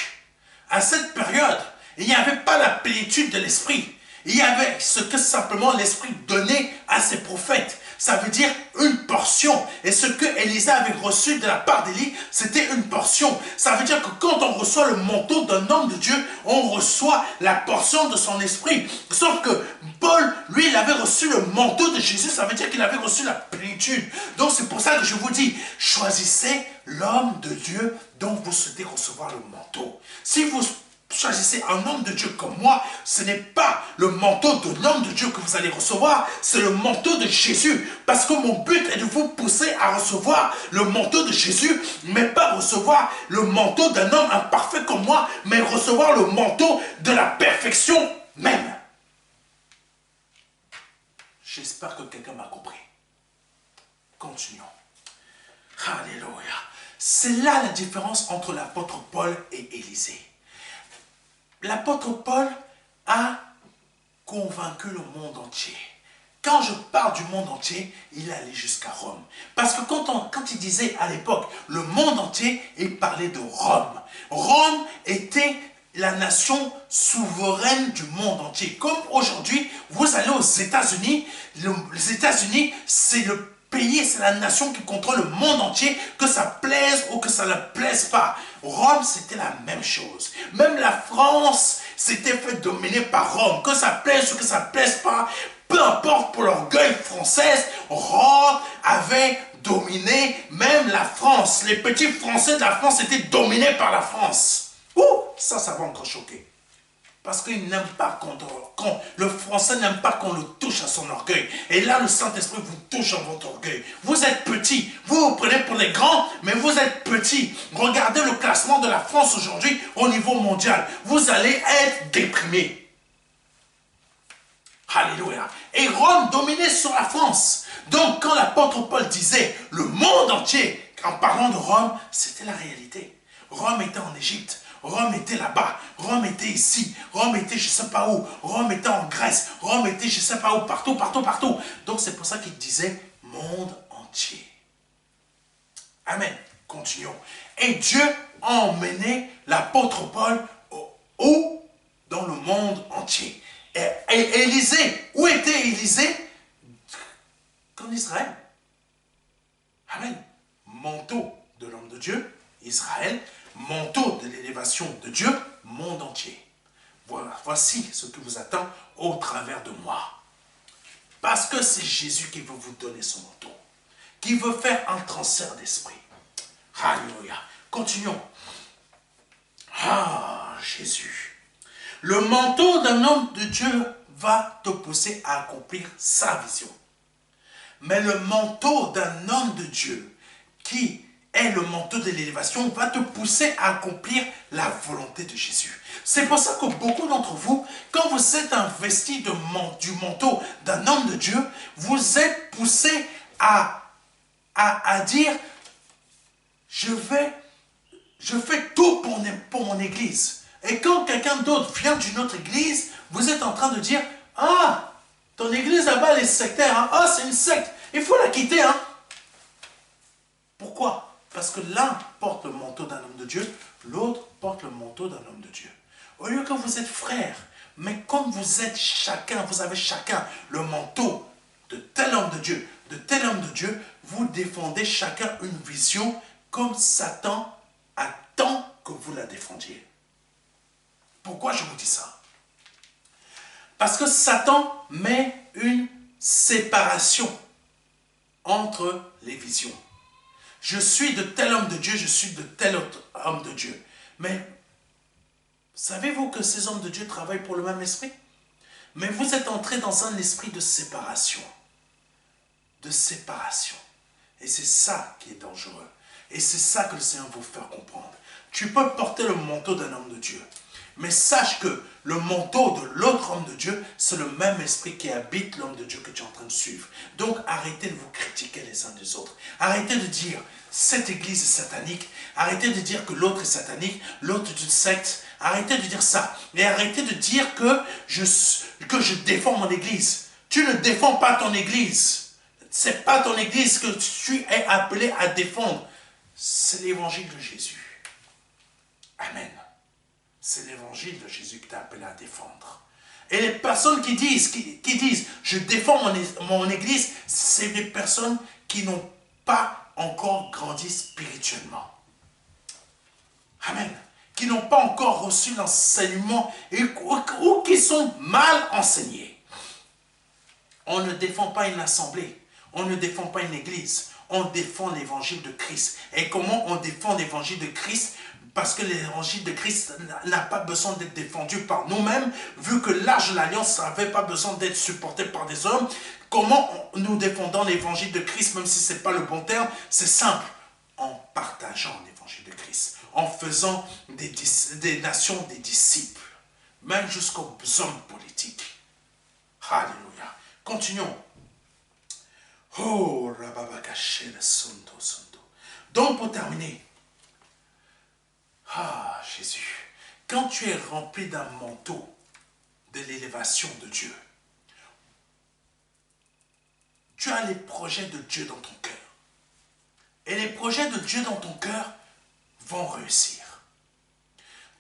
à cette période, il n'y avait pas la plénitude de l'esprit. Il y avait ce que simplement l'esprit donnait à ses prophètes. Ça veut dire une portion. Et ce que Élisée avait reçu de la part d'Élie, c'était une portion. Ça veut dire que quand on reçoit le manteau d'un homme de Dieu, on reçoit la portion de son esprit. Sauf que Paul, lui, il avait reçu le manteau de Jésus. Ça veut dire qu'il avait reçu la plénitude. Donc c'est pour ça que je vous dis, choisissez l'homme de Dieu dont vous souhaitez recevoir le manteau. Si vous choisissez un homme de Dieu comme moi, ce n'est pas le manteau de l'homme de Dieu que vous allez recevoir, c'est le manteau de Jésus. Parce que mon but est de vous pousser à recevoir le manteau de Jésus, mais pas recevoir le manteau d'un homme imparfait comme moi, mais recevoir le manteau de la perfection même. J'espère que quelqu'un m'a compris. Continuons. Alléluia. C'est là la différence entre l'apôtre Paul et Élisée. L'apôtre Paul a convaincu le monde entier. Quand je parle du monde entier, il est allé jusqu'à Rome. Parce que quand il disait à l'époque le monde entier, il parlait de Rome. Rome était la nation souveraine du monde entier. Comme aujourd'hui, vous allez aux États-Unis, les États-Unis, c'est le pays, c'est la nation qui contrôle le monde entier, que ça plaise ou que ça ne plaise pas. Rome, c'était la même chose. Même la France s'était fait dominer par Rome. Que ça plaise ou que ça ne plaise pas, peu importe pour l'orgueil français, Rome avait dominé même la France. Les petits Français de la France étaient dominés par la France. Ouh, ça va encore choquer. Parce qu'il n'aime pas quand le Français n'aime pas qu'on le touche à son orgueil. Et là, le Saint-Esprit vous touche à votre orgueil. Vous êtes petit. Vous vous prenez pour les grands, mais vous êtes petit. Regardez le classement de la France aujourd'hui au niveau mondial. Vous allez être déprimé. Alléluia. Et Rome dominait sur la France. Donc, quand l'apôtre Paul disait le monde entier, en parlant de Rome, c'était la réalité. Rome était en Égypte. Rome était là-bas, Rome était ici, Rome était je ne sais pas où, Rome était en Grèce, Rome était je ne sais pas où, partout, partout, partout. Donc c'est pour ça qu'il disait monde entier. Amen. Continuons. Et Dieu a emmené l'apôtre Paul où? Dans le monde entier. Et Élisée, où était Élisée? En Israël. Amen. Manteau de l'homme de Dieu, Israël. Manteau de l'élévation de Dieu, monde entier. Voilà, voici ce qui vous attend au travers de moi. Parce que c'est Jésus qui veut vous donner son manteau, qui veut faire un transfert d'esprit. Alléluia. Continuons. Ah, Jésus. Le manteau d'un homme de Dieu va te pousser à accomplir sa vision. Mais le manteau d'un homme de Dieu qui est le manteau de l'élévation va te pousser à accomplir la volonté de Jésus. C'est pour ça que beaucoup d'entre vous, quand vous êtes investi du manteau d'un homme de Dieu, vous êtes poussé à dire, je fais tout pour mon église. Et quand quelqu'un d'autre vient d'une autre église, vous êtes en train de dire, ah, ton église là-bas, elle est sectaire, hein? Ah, c'est une secte, il faut la quitter, hein? Pourquoi? Parce que l'un porte le manteau d'un homme de Dieu, l'autre porte le manteau d'un homme de Dieu. Au lieu que vous êtes frères, mais comme vous êtes chacun, vous avez chacun le manteau de tel homme de Dieu, vous défendez chacun une vision comme Satan attend que vous la défendiez. Pourquoi je vous dis ça? Parce que Satan met une séparation entre les visions. Je suis de tel homme de Dieu, je suis de tel autre homme de Dieu. Mais savez-vous que ces hommes de Dieu travaillent pour le même esprit? Mais vous êtes entrés dans un esprit de séparation. De séparation. Et c'est ça qui est dangereux. Et c'est ça que le Seigneur veut faire comprendre. Tu peux porter le manteau d'un homme de Dieu. Mais sache que le manteau de l'autre homme de Dieu, c'est le même esprit qui habite l'homme de Dieu que tu es en train de suivre. Donc arrêtez de vous critiquer. critiquer les uns des autres. Arrêtez de dire cette église est satanique. Arrêtez de dire que l'autre est satanique, l'autre est une secte. Arrêtez de dire ça. Et arrêtez de dire que je défends mon église. Tu ne défends pas ton église. Ce n'est pas ton église que tu es appelé à défendre. C'est l'évangile de Jésus. Amen. C'est l'évangile de Jésus que tu es appelé à défendre. Et les personnes qui disent je défends mon église, c'est des personnes qui n'ont pas encore grandi spirituellement. Amen. Qui n'ont pas encore reçu l'enseignement ou qui sont mal enseignés. On ne défend pas une assemblée. On ne défend pas une église. On défend l'évangile de Christ. Et comment on défend l'évangile de Christ? Parce que l'évangile de Christ n'a pas besoin d'être défendu par nous-mêmes, vu que l'Arche de l'Alliance n'avait pas besoin d'être supporté par des hommes. Comment nous défendons l'évangile de Christ, même si ce n'est pas le bon terme? C'est simple, en partageant l'évangile de Christ, en faisant des nations des disciples, même jusqu'aux hommes politiques. Alléluia. Continuons. Oh, Rababakaché, le Santo, Santo. Donc, pour terminer, ah, Jésus, quand tu es rempli d'un manteau de l'élévation de Dieu, tu as les projets de Dieu dans ton cœur. Et les projets de Dieu dans ton cœur vont réussir.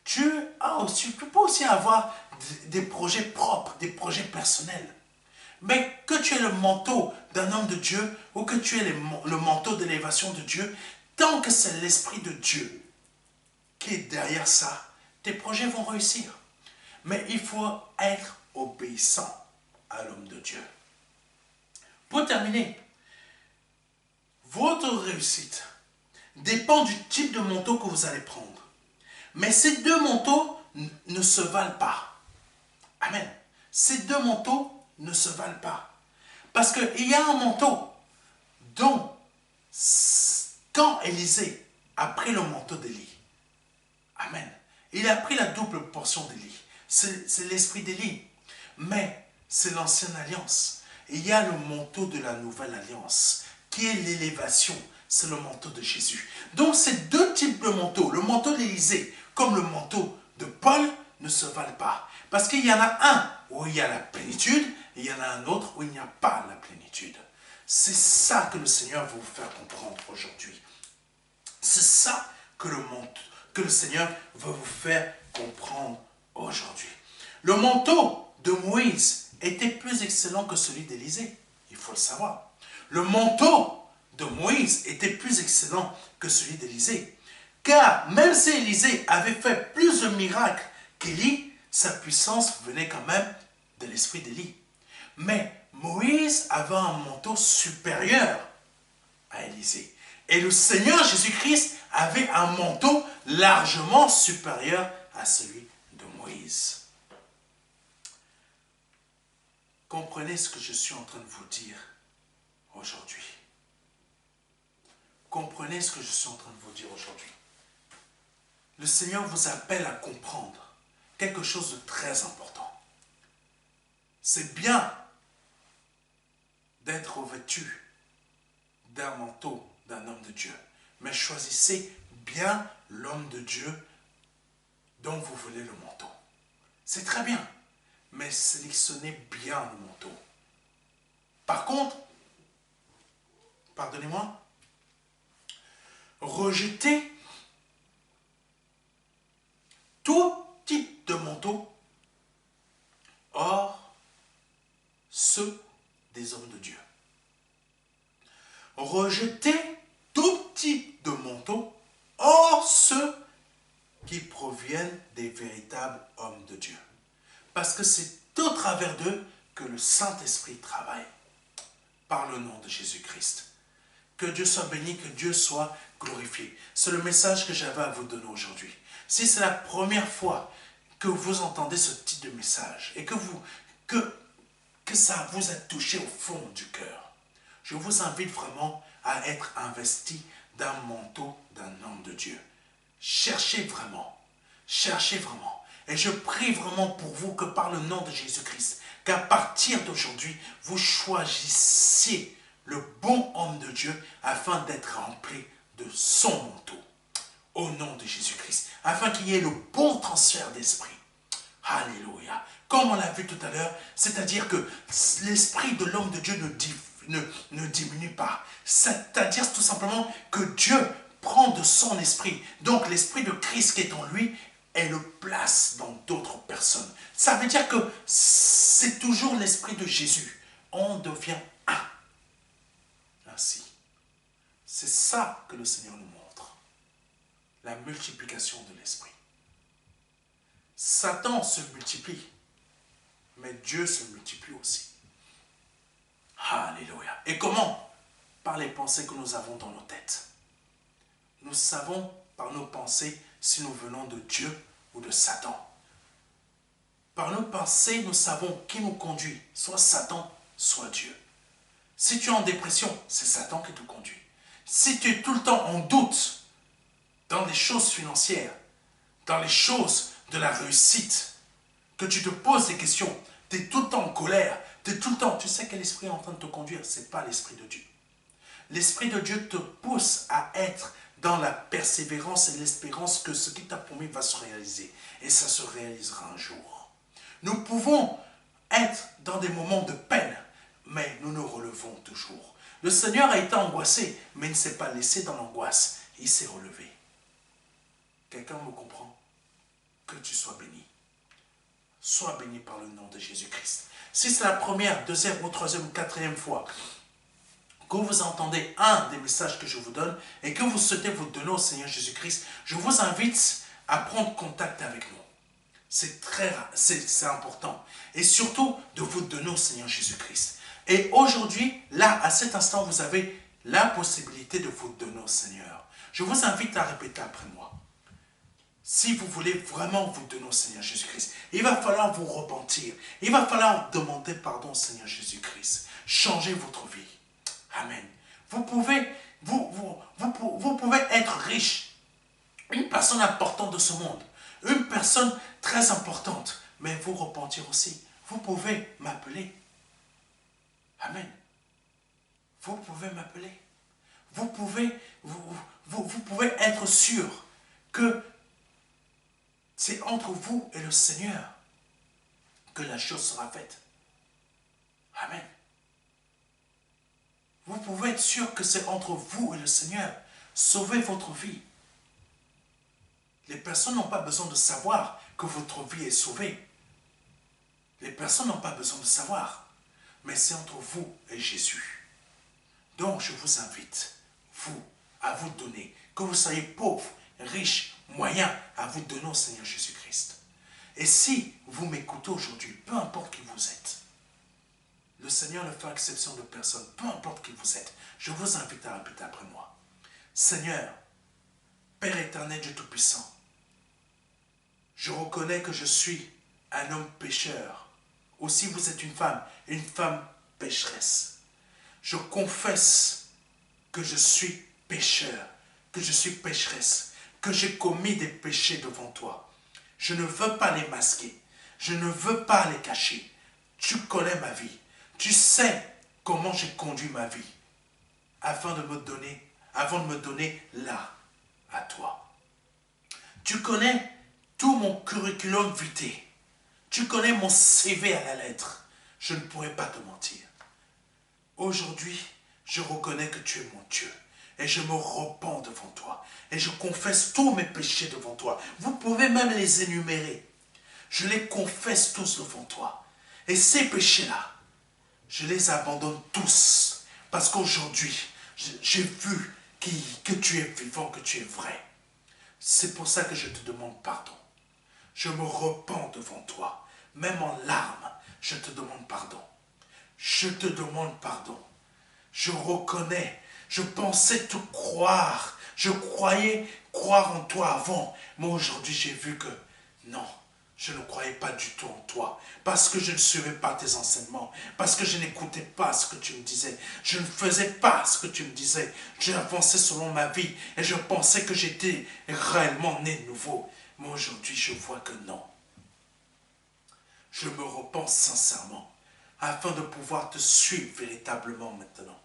Tu peux aussi avoir des projets propres, des projets personnels. Mais que tu aies le manteau d'un homme de Dieu ou que tu aies le manteau d'élévation de Dieu, tant que c'est l'Esprit de Dieu qui est derrière ça, tes projets vont réussir. Mais il faut être obéissant à l'homme de Dieu. Pour terminer, votre réussite dépend du type de manteau que vous allez prendre. Mais ces deux manteaux ne se valent pas. Amen. Ces deux manteaux ne se valent pas. Parce qu'il y a un manteau dont, quand Élisée a pris le manteau d'Élie, amen, il a pris la double portion d'Élie. C'est l'esprit d'Élie. Mais c'est l'ancienne alliance. Et il y a le manteau de la nouvelle alliance, qui est l'élévation. C'est le manteau de Jésus. Donc ces deux types de manteaux, le manteau d'Élisée comme le manteau de Paul, ne se valent pas. Parce qu'il y en a un où il y a la plénitude, et il y en a un autre où il n'y a pas la plénitude. C'est ça que le Seigneur veut vous faire comprendre aujourd'hui. C'est ça que le Seigneur veut vous faire comprendre aujourd'hui. Le manteau de Moïse était plus excellent que celui d'Élisée. Il faut le savoir. Le manteau de Moïse était plus excellent que celui d'Élisée. Car même si Élisée avait fait plus de miracles qu'Élie, sa puissance venait quand même de l'esprit d'Élie. Mais Moïse avait un manteau supérieur à Élisée. Et le Seigneur Jésus-Christ avait un manteau largement supérieur à celui de Moïse. Comprenez ce que je suis en train de vous dire aujourd'hui. Comprenez ce que je suis en train de vous dire aujourd'hui. Le Seigneur vous appelle à comprendre quelque chose de très important. C'est bien d'être revêtu d'un manteau d'un homme de Dieu. Mais choisissez bien l'homme de Dieu dont vous voulez le manteau. C'est très bien, mais sélectionnez bien le manteau. Par contre, pardonnez-moi, rejetez tout type de manteau hors ceux des hommes de Dieu. Rejetez tout type de manteau hors ceux qui proviennent des véritables hommes de Dieu. Parce que c'est au travers d'eux que le Saint-Esprit travaille. Par le nom de Jésus-Christ. Que Dieu soit béni, que Dieu soit glorifié. C'est le message que j'avais à vous donner aujourd'hui. Si c'est la première fois que vous entendez ce type de message et que ça vous a touché au fond du cœur, je vous invite vraiment à être investi d'un manteau d'un homme de Dieu. Cherchez vraiment. Cherchez vraiment. Et je prie vraiment pour vous que par le nom de Jésus-Christ, qu'à partir d'aujourd'hui, vous choisissiez le bon homme de Dieu afin d'être rempli de son manteau. Au nom de Jésus-Christ, afin qu'il y ait le bon transfert d'esprit. Alléluia. Comme on l'a vu tout à l'heure, c'est-à-dire que l'esprit de l'homme de Dieu ne diminue pas. C'est-à-dire tout simplement que Dieu prend de son esprit. Donc l'esprit de Christ qui est en lui, elle le place dans d'autres personnes. Ça veut dire que c'est toujours l'esprit de Jésus. On devient un. Ainsi. C'est ça que le Seigneur nous montre. La multiplication de l'esprit. Satan se multiplie, mais Dieu se multiplie aussi. Alléluia. Et comment? Par les pensées que nous avons dans nos têtes. Nous savons par nos pensées si nous venons de Dieu ou de Satan. Par nos pensées, nous savons qui nous conduit, soit Satan, soit Dieu. Si tu es en dépression, c'est Satan qui te conduit. Si tu es tout le temps en doute dans les choses financières, dans les choses de la réussite, que tu te poses des questions, tu es tout le temps en colère, tu es tout le temps, tu sais quel esprit est en train de te conduire, ce n'est pas l'esprit de Dieu. L'esprit de Dieu te pousse à être dans la persévérance et l'espérance que ce qui t'a promis va se réaliser. Et ça se réalisera un jour. Nous pouvons être dans des moments de peine, mais nous nous relevons toujours. Le Seigneur a été angoissé, mais il ne s'est pas laissé dans l'angoisse. Il s'est relevé. Quelqu'un me comprend? Que tu sois béni. Sois béni par le nom de Jésus-Christ. Si c'est la première, deuxième ou troisième ou quatrième fois que vous entendez un des messages que je vous donne et que vous souhaitez vous donner au Seigneur Jésus-Christ, je vous invite à prendre contact avec nous. C'est important. Et surtout, de vous donner au Seigneur Jésus-Christ. Et aujourd'hui, là, à cet instant, vous avez la possibilité de vous donner au Seigneur. Je vous invite à répéter après moi. Si vous voulez vraiment vous donner au Seigneur Jésus-Christ, il va falloir vous repentir. Il va falloir demander pardon au Seigneur Jésus-Christ. Changez votre vie. Amen. Vous pouvez être riche, une personne importante de ce monde, une personne très importante, mais vous repentir aussi. Vous pouvez m'appeler. Amen. Vous pouvez m'appeler. Vous pouvez être sûr que c'est entre vous et le Seigneur que la chose sera faite. Amen. Vous pouvez être sûr que c'est entre vous et le Seigneur. Sauvez votre vie. Les personnes n'ont pas besoin de savoir que votre vie est sauvée. Les personnes n'ont pas besoin de savoir. Mais c'est entre vous et Jésus. Donc je vous invite, vous, à vous donner. Que vous soyez pauvre, riche, moyen, à vous donner au Seigneur Jésus-Christ. Et si vous m'écoutez aujourd'hui, peu importe qui vous êtes, le Seigneur ne fait exception de personne, peu importe qui vous êtes, je vous invite à répéter après moi. Seigneur, Père éternel, Dieu Tout-Puissant, je reconnais que je suis un homme pécheur. Aussi vous êtes une femme pécheresse. Je confesse que je suis pécheur, que je suis pécheresse, que j'ai commis des péchés devant toi. Je ne veux pas les masquer, je ne veux pas les cacher. Tu connais ma vie, tu sais comment j'ai conduit ma vie avant de me donner là à toi. Tu connais tout mon curriculum vitae. Tu connais mon CV à la lettre. Je ne pourrais pas te mentir. Aujourd'hui, je reconnais que tu es mon Dieu. Et je me repens devant toi. Et je confesse tous mes péchés devant toi. Vous pouvez même les énumérer. Je les confesse tous devant toi. Et ces péchés-là, je les abandonne tous. Parce qu'aujourd'hui, j'ai vu que tu es vivant, que tu es vrai. C'est pour ça que je te demande pardon. Je me repens devant toi. Même en larmes, je te demande pardon. Je te demande pardon. Je reconnais, je pensais te croire. Je croyais croire en toi avant. Mais aujourd'hui, j'ai vu que non, je ne croyais pas du tout en toi. Parce que je ne suivais pas tes enseignements. Parce que je n'écoutais pas ce que tu me disais. Je ne faisais pas ce que tu me disais. J'avançais selon ma vie. Et je pensais que j'étais réellement né de nouveau. Mais aujourd'hui, je vois que non. Je me repens sincèrement, afin de pouvoir te suivre véritablement maintenant.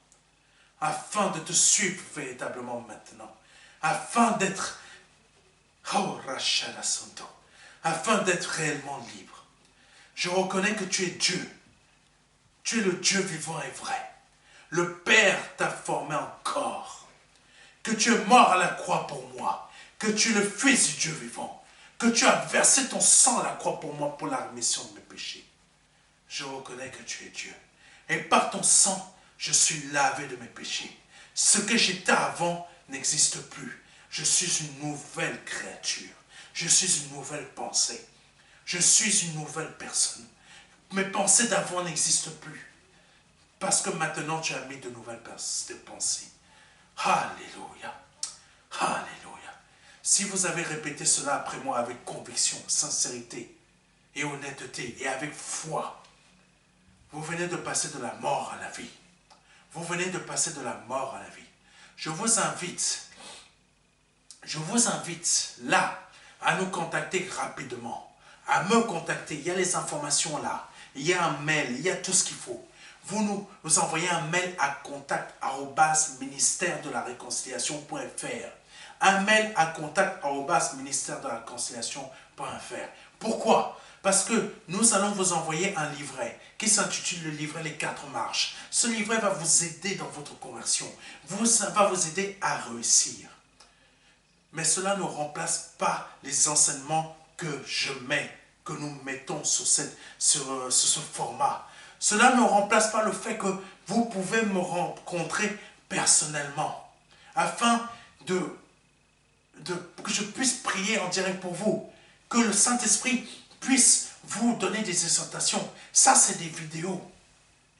afin de te suivre véritablement maintenant, afin d'être, oh Rachada Santo, afin d'être réellement libre. Je reconnais que tu es Dieu. Tu es le Dieu vivant et vrai. Le Père t'a formé en corps. Que tu es mort à la croix pour moi. Que tu es le Fils du Dieu vivant. Que tu as versé ton sang à la croix pour moi pour la rémission de mes péchés. Je reconnais que tu es Dieu. Et par ton sang, je suis lavé de mes péchés. Ce que j'étais avant n'existe plus. Je suis une nouvelle créature. Je suis une nouvelle pensée. Je suis une nouvelle personne. Mes pensées d'avant n'existent plus. Parce que maintenant, tu as mis de nouvelles pensées. Alléluia. Alléluia. Si vous avez répété cela après moi avec conviction, sincérité et honnêteté et avec foi, vous venez de passer de la mort à la vie. Vous venez de passer de la mort à la vie. Je vous invite là à nous contacter rapidement, à me contacter. Il y a les informations là, il y a un mail, il y a tout ce qu'il faut. Vous nous envoyez un mail à contact@ministère-de-la-réconciliation.fr. Un mail à contact@ministère-de-la-réconciliation.fr. Pourquoi? Parce que nous allons vous envoyer un livret qui s'intitule le livret Les 4 marches. Ce livret va vous aider dans votre conversion. Va vous aider à réussir. Mais cela ne remplace pas les enseignements que nous mettons sur ce format. Cela ne remplace pas le fait que vous pouvez me rencontrer personnellement, afin que je puisse prier en direct pour vous, que le Saint-Esprit puisse vous donner des exhortations. Ça, c'est des vidéos.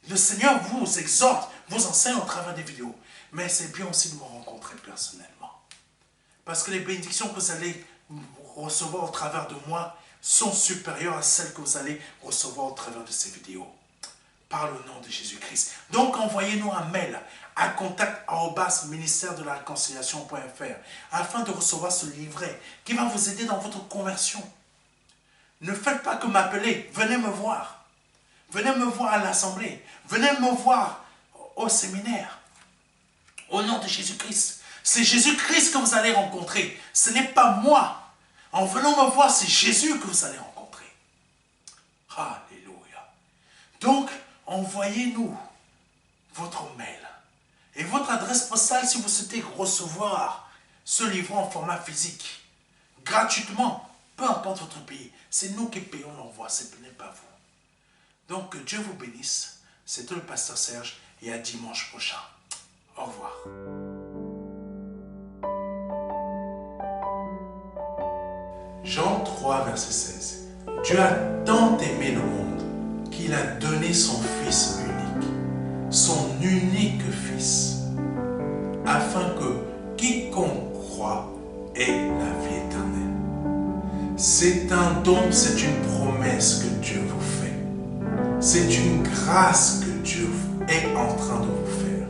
Le Seigneur vous exhorte, vous enseigne au travers des vidéos. Mais c'est bien aussi de me rencontrer personnellement. Parce que les bénédictions que vous allez recevoir au travers de moi sont supérieures à celles que vous allez recevoir au travers de ces vidéos. Par le nom de Jésus-Christ. Donc, envoyez-nous un mail à contact@ministère-de-la-réconciliation.fr afin de recevoir ce livret qui va vous aider dans votre conversion. Ne faites pas que m'appeler. Venez me voir. Venez me voir à l'assemblée. Venez me voir au séminaire. Au nom de Jésus-Christ. C'est Jésus-Christ que vous allez rencontrer. Ce n'est pas moi. En venant me voir, c'est Jésus que vous allez rencontrer. Alléluia. Donc, envoyez-nous votre mail et votre adresse postale si vous souhaitez recevoir ce livre en format physique, gratuitement, peu importe votre pays. C'est nous qui payons l'envoi, ce n'est pas vous. Donc, que Dieu vous bénisse. C'était le pasteur Serge et à dimanche prochain. Au revoir. Jean 3, verset 16. Dieu a tant aimé le monde qu'il a donné son Fils unique Fils, afin que quiconque croit ait la vie éternelle. C'est un don, c'est une promesse que Dieu vous fait. C'est une grâce que Dieu est en train de vous faire,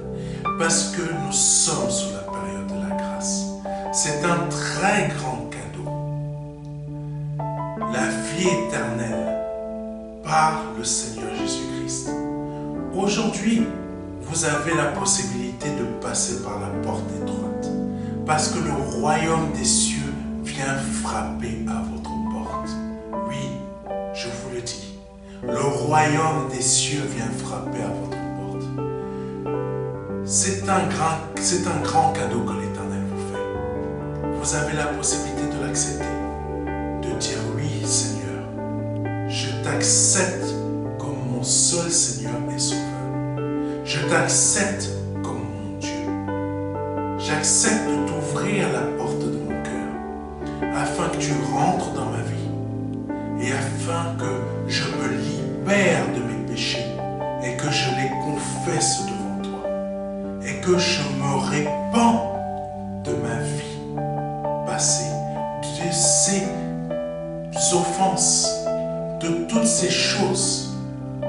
parce que nous sommes sous la période de la grâce. C'est un très grand cadeau. La vie éternelle par le Seigneur Jésus-Christ. Aujourd'hui, vous avez la possibilité de passer par la porte étroite, parce que le royaume des cieux vient frapper à votre porte. Oui, je vous le dis, le royaume des cieux vient frapper à votre porte. C'est un grand cadeau que l'Éternel vous fait. Vous avez la possibilité de l'accepter, de dire oui, Seigneur, je t'accepte comme mon seul Seigneur et Sauveur. Je t'accepte comme mon Dieu. J'accepte de t'ouvrir la porte de mon cœur afin que tu rentres dans ma vie et afin que je me libère de mes péchés et que je les confesse devant toi et que je me répands de ma vie passée, de ces offenses, de toutes ces choses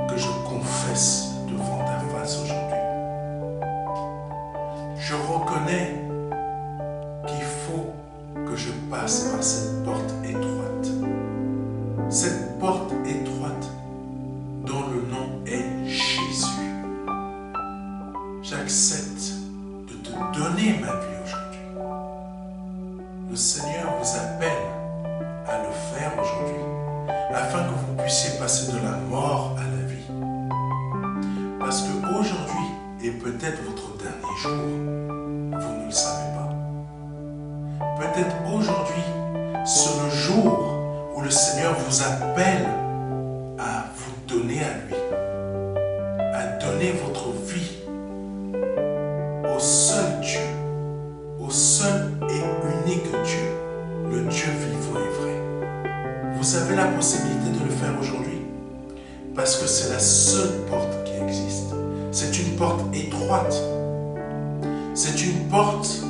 que je confesse devant ta face aujourd'hui. Je reconnais qu'il faut que je passe par cette porte étroite. Cette porte étroite dont le nom est Jésus. J'accepte te donner ma vie aujourd'hui. Le Seigneur vous appelle à le faire aujourd'hui, afin que vous puissiez passer de la mort à la vie. Parce qu'aujourd'hui est peut-être votre dernier jour, vous ne le savez pas. Peut-être aujourd'hui, c'est le jour où le Seigneur vous appelle à vous donner à lui, à donner votre vie au seul Dieu, au seul et unique Dieu, le Dieu vivant et vrai. Vous avez la possibilité de le faire aujourd'hui parce que c'est la seule porte qui existe. C'est une porte étroite. C'est une porte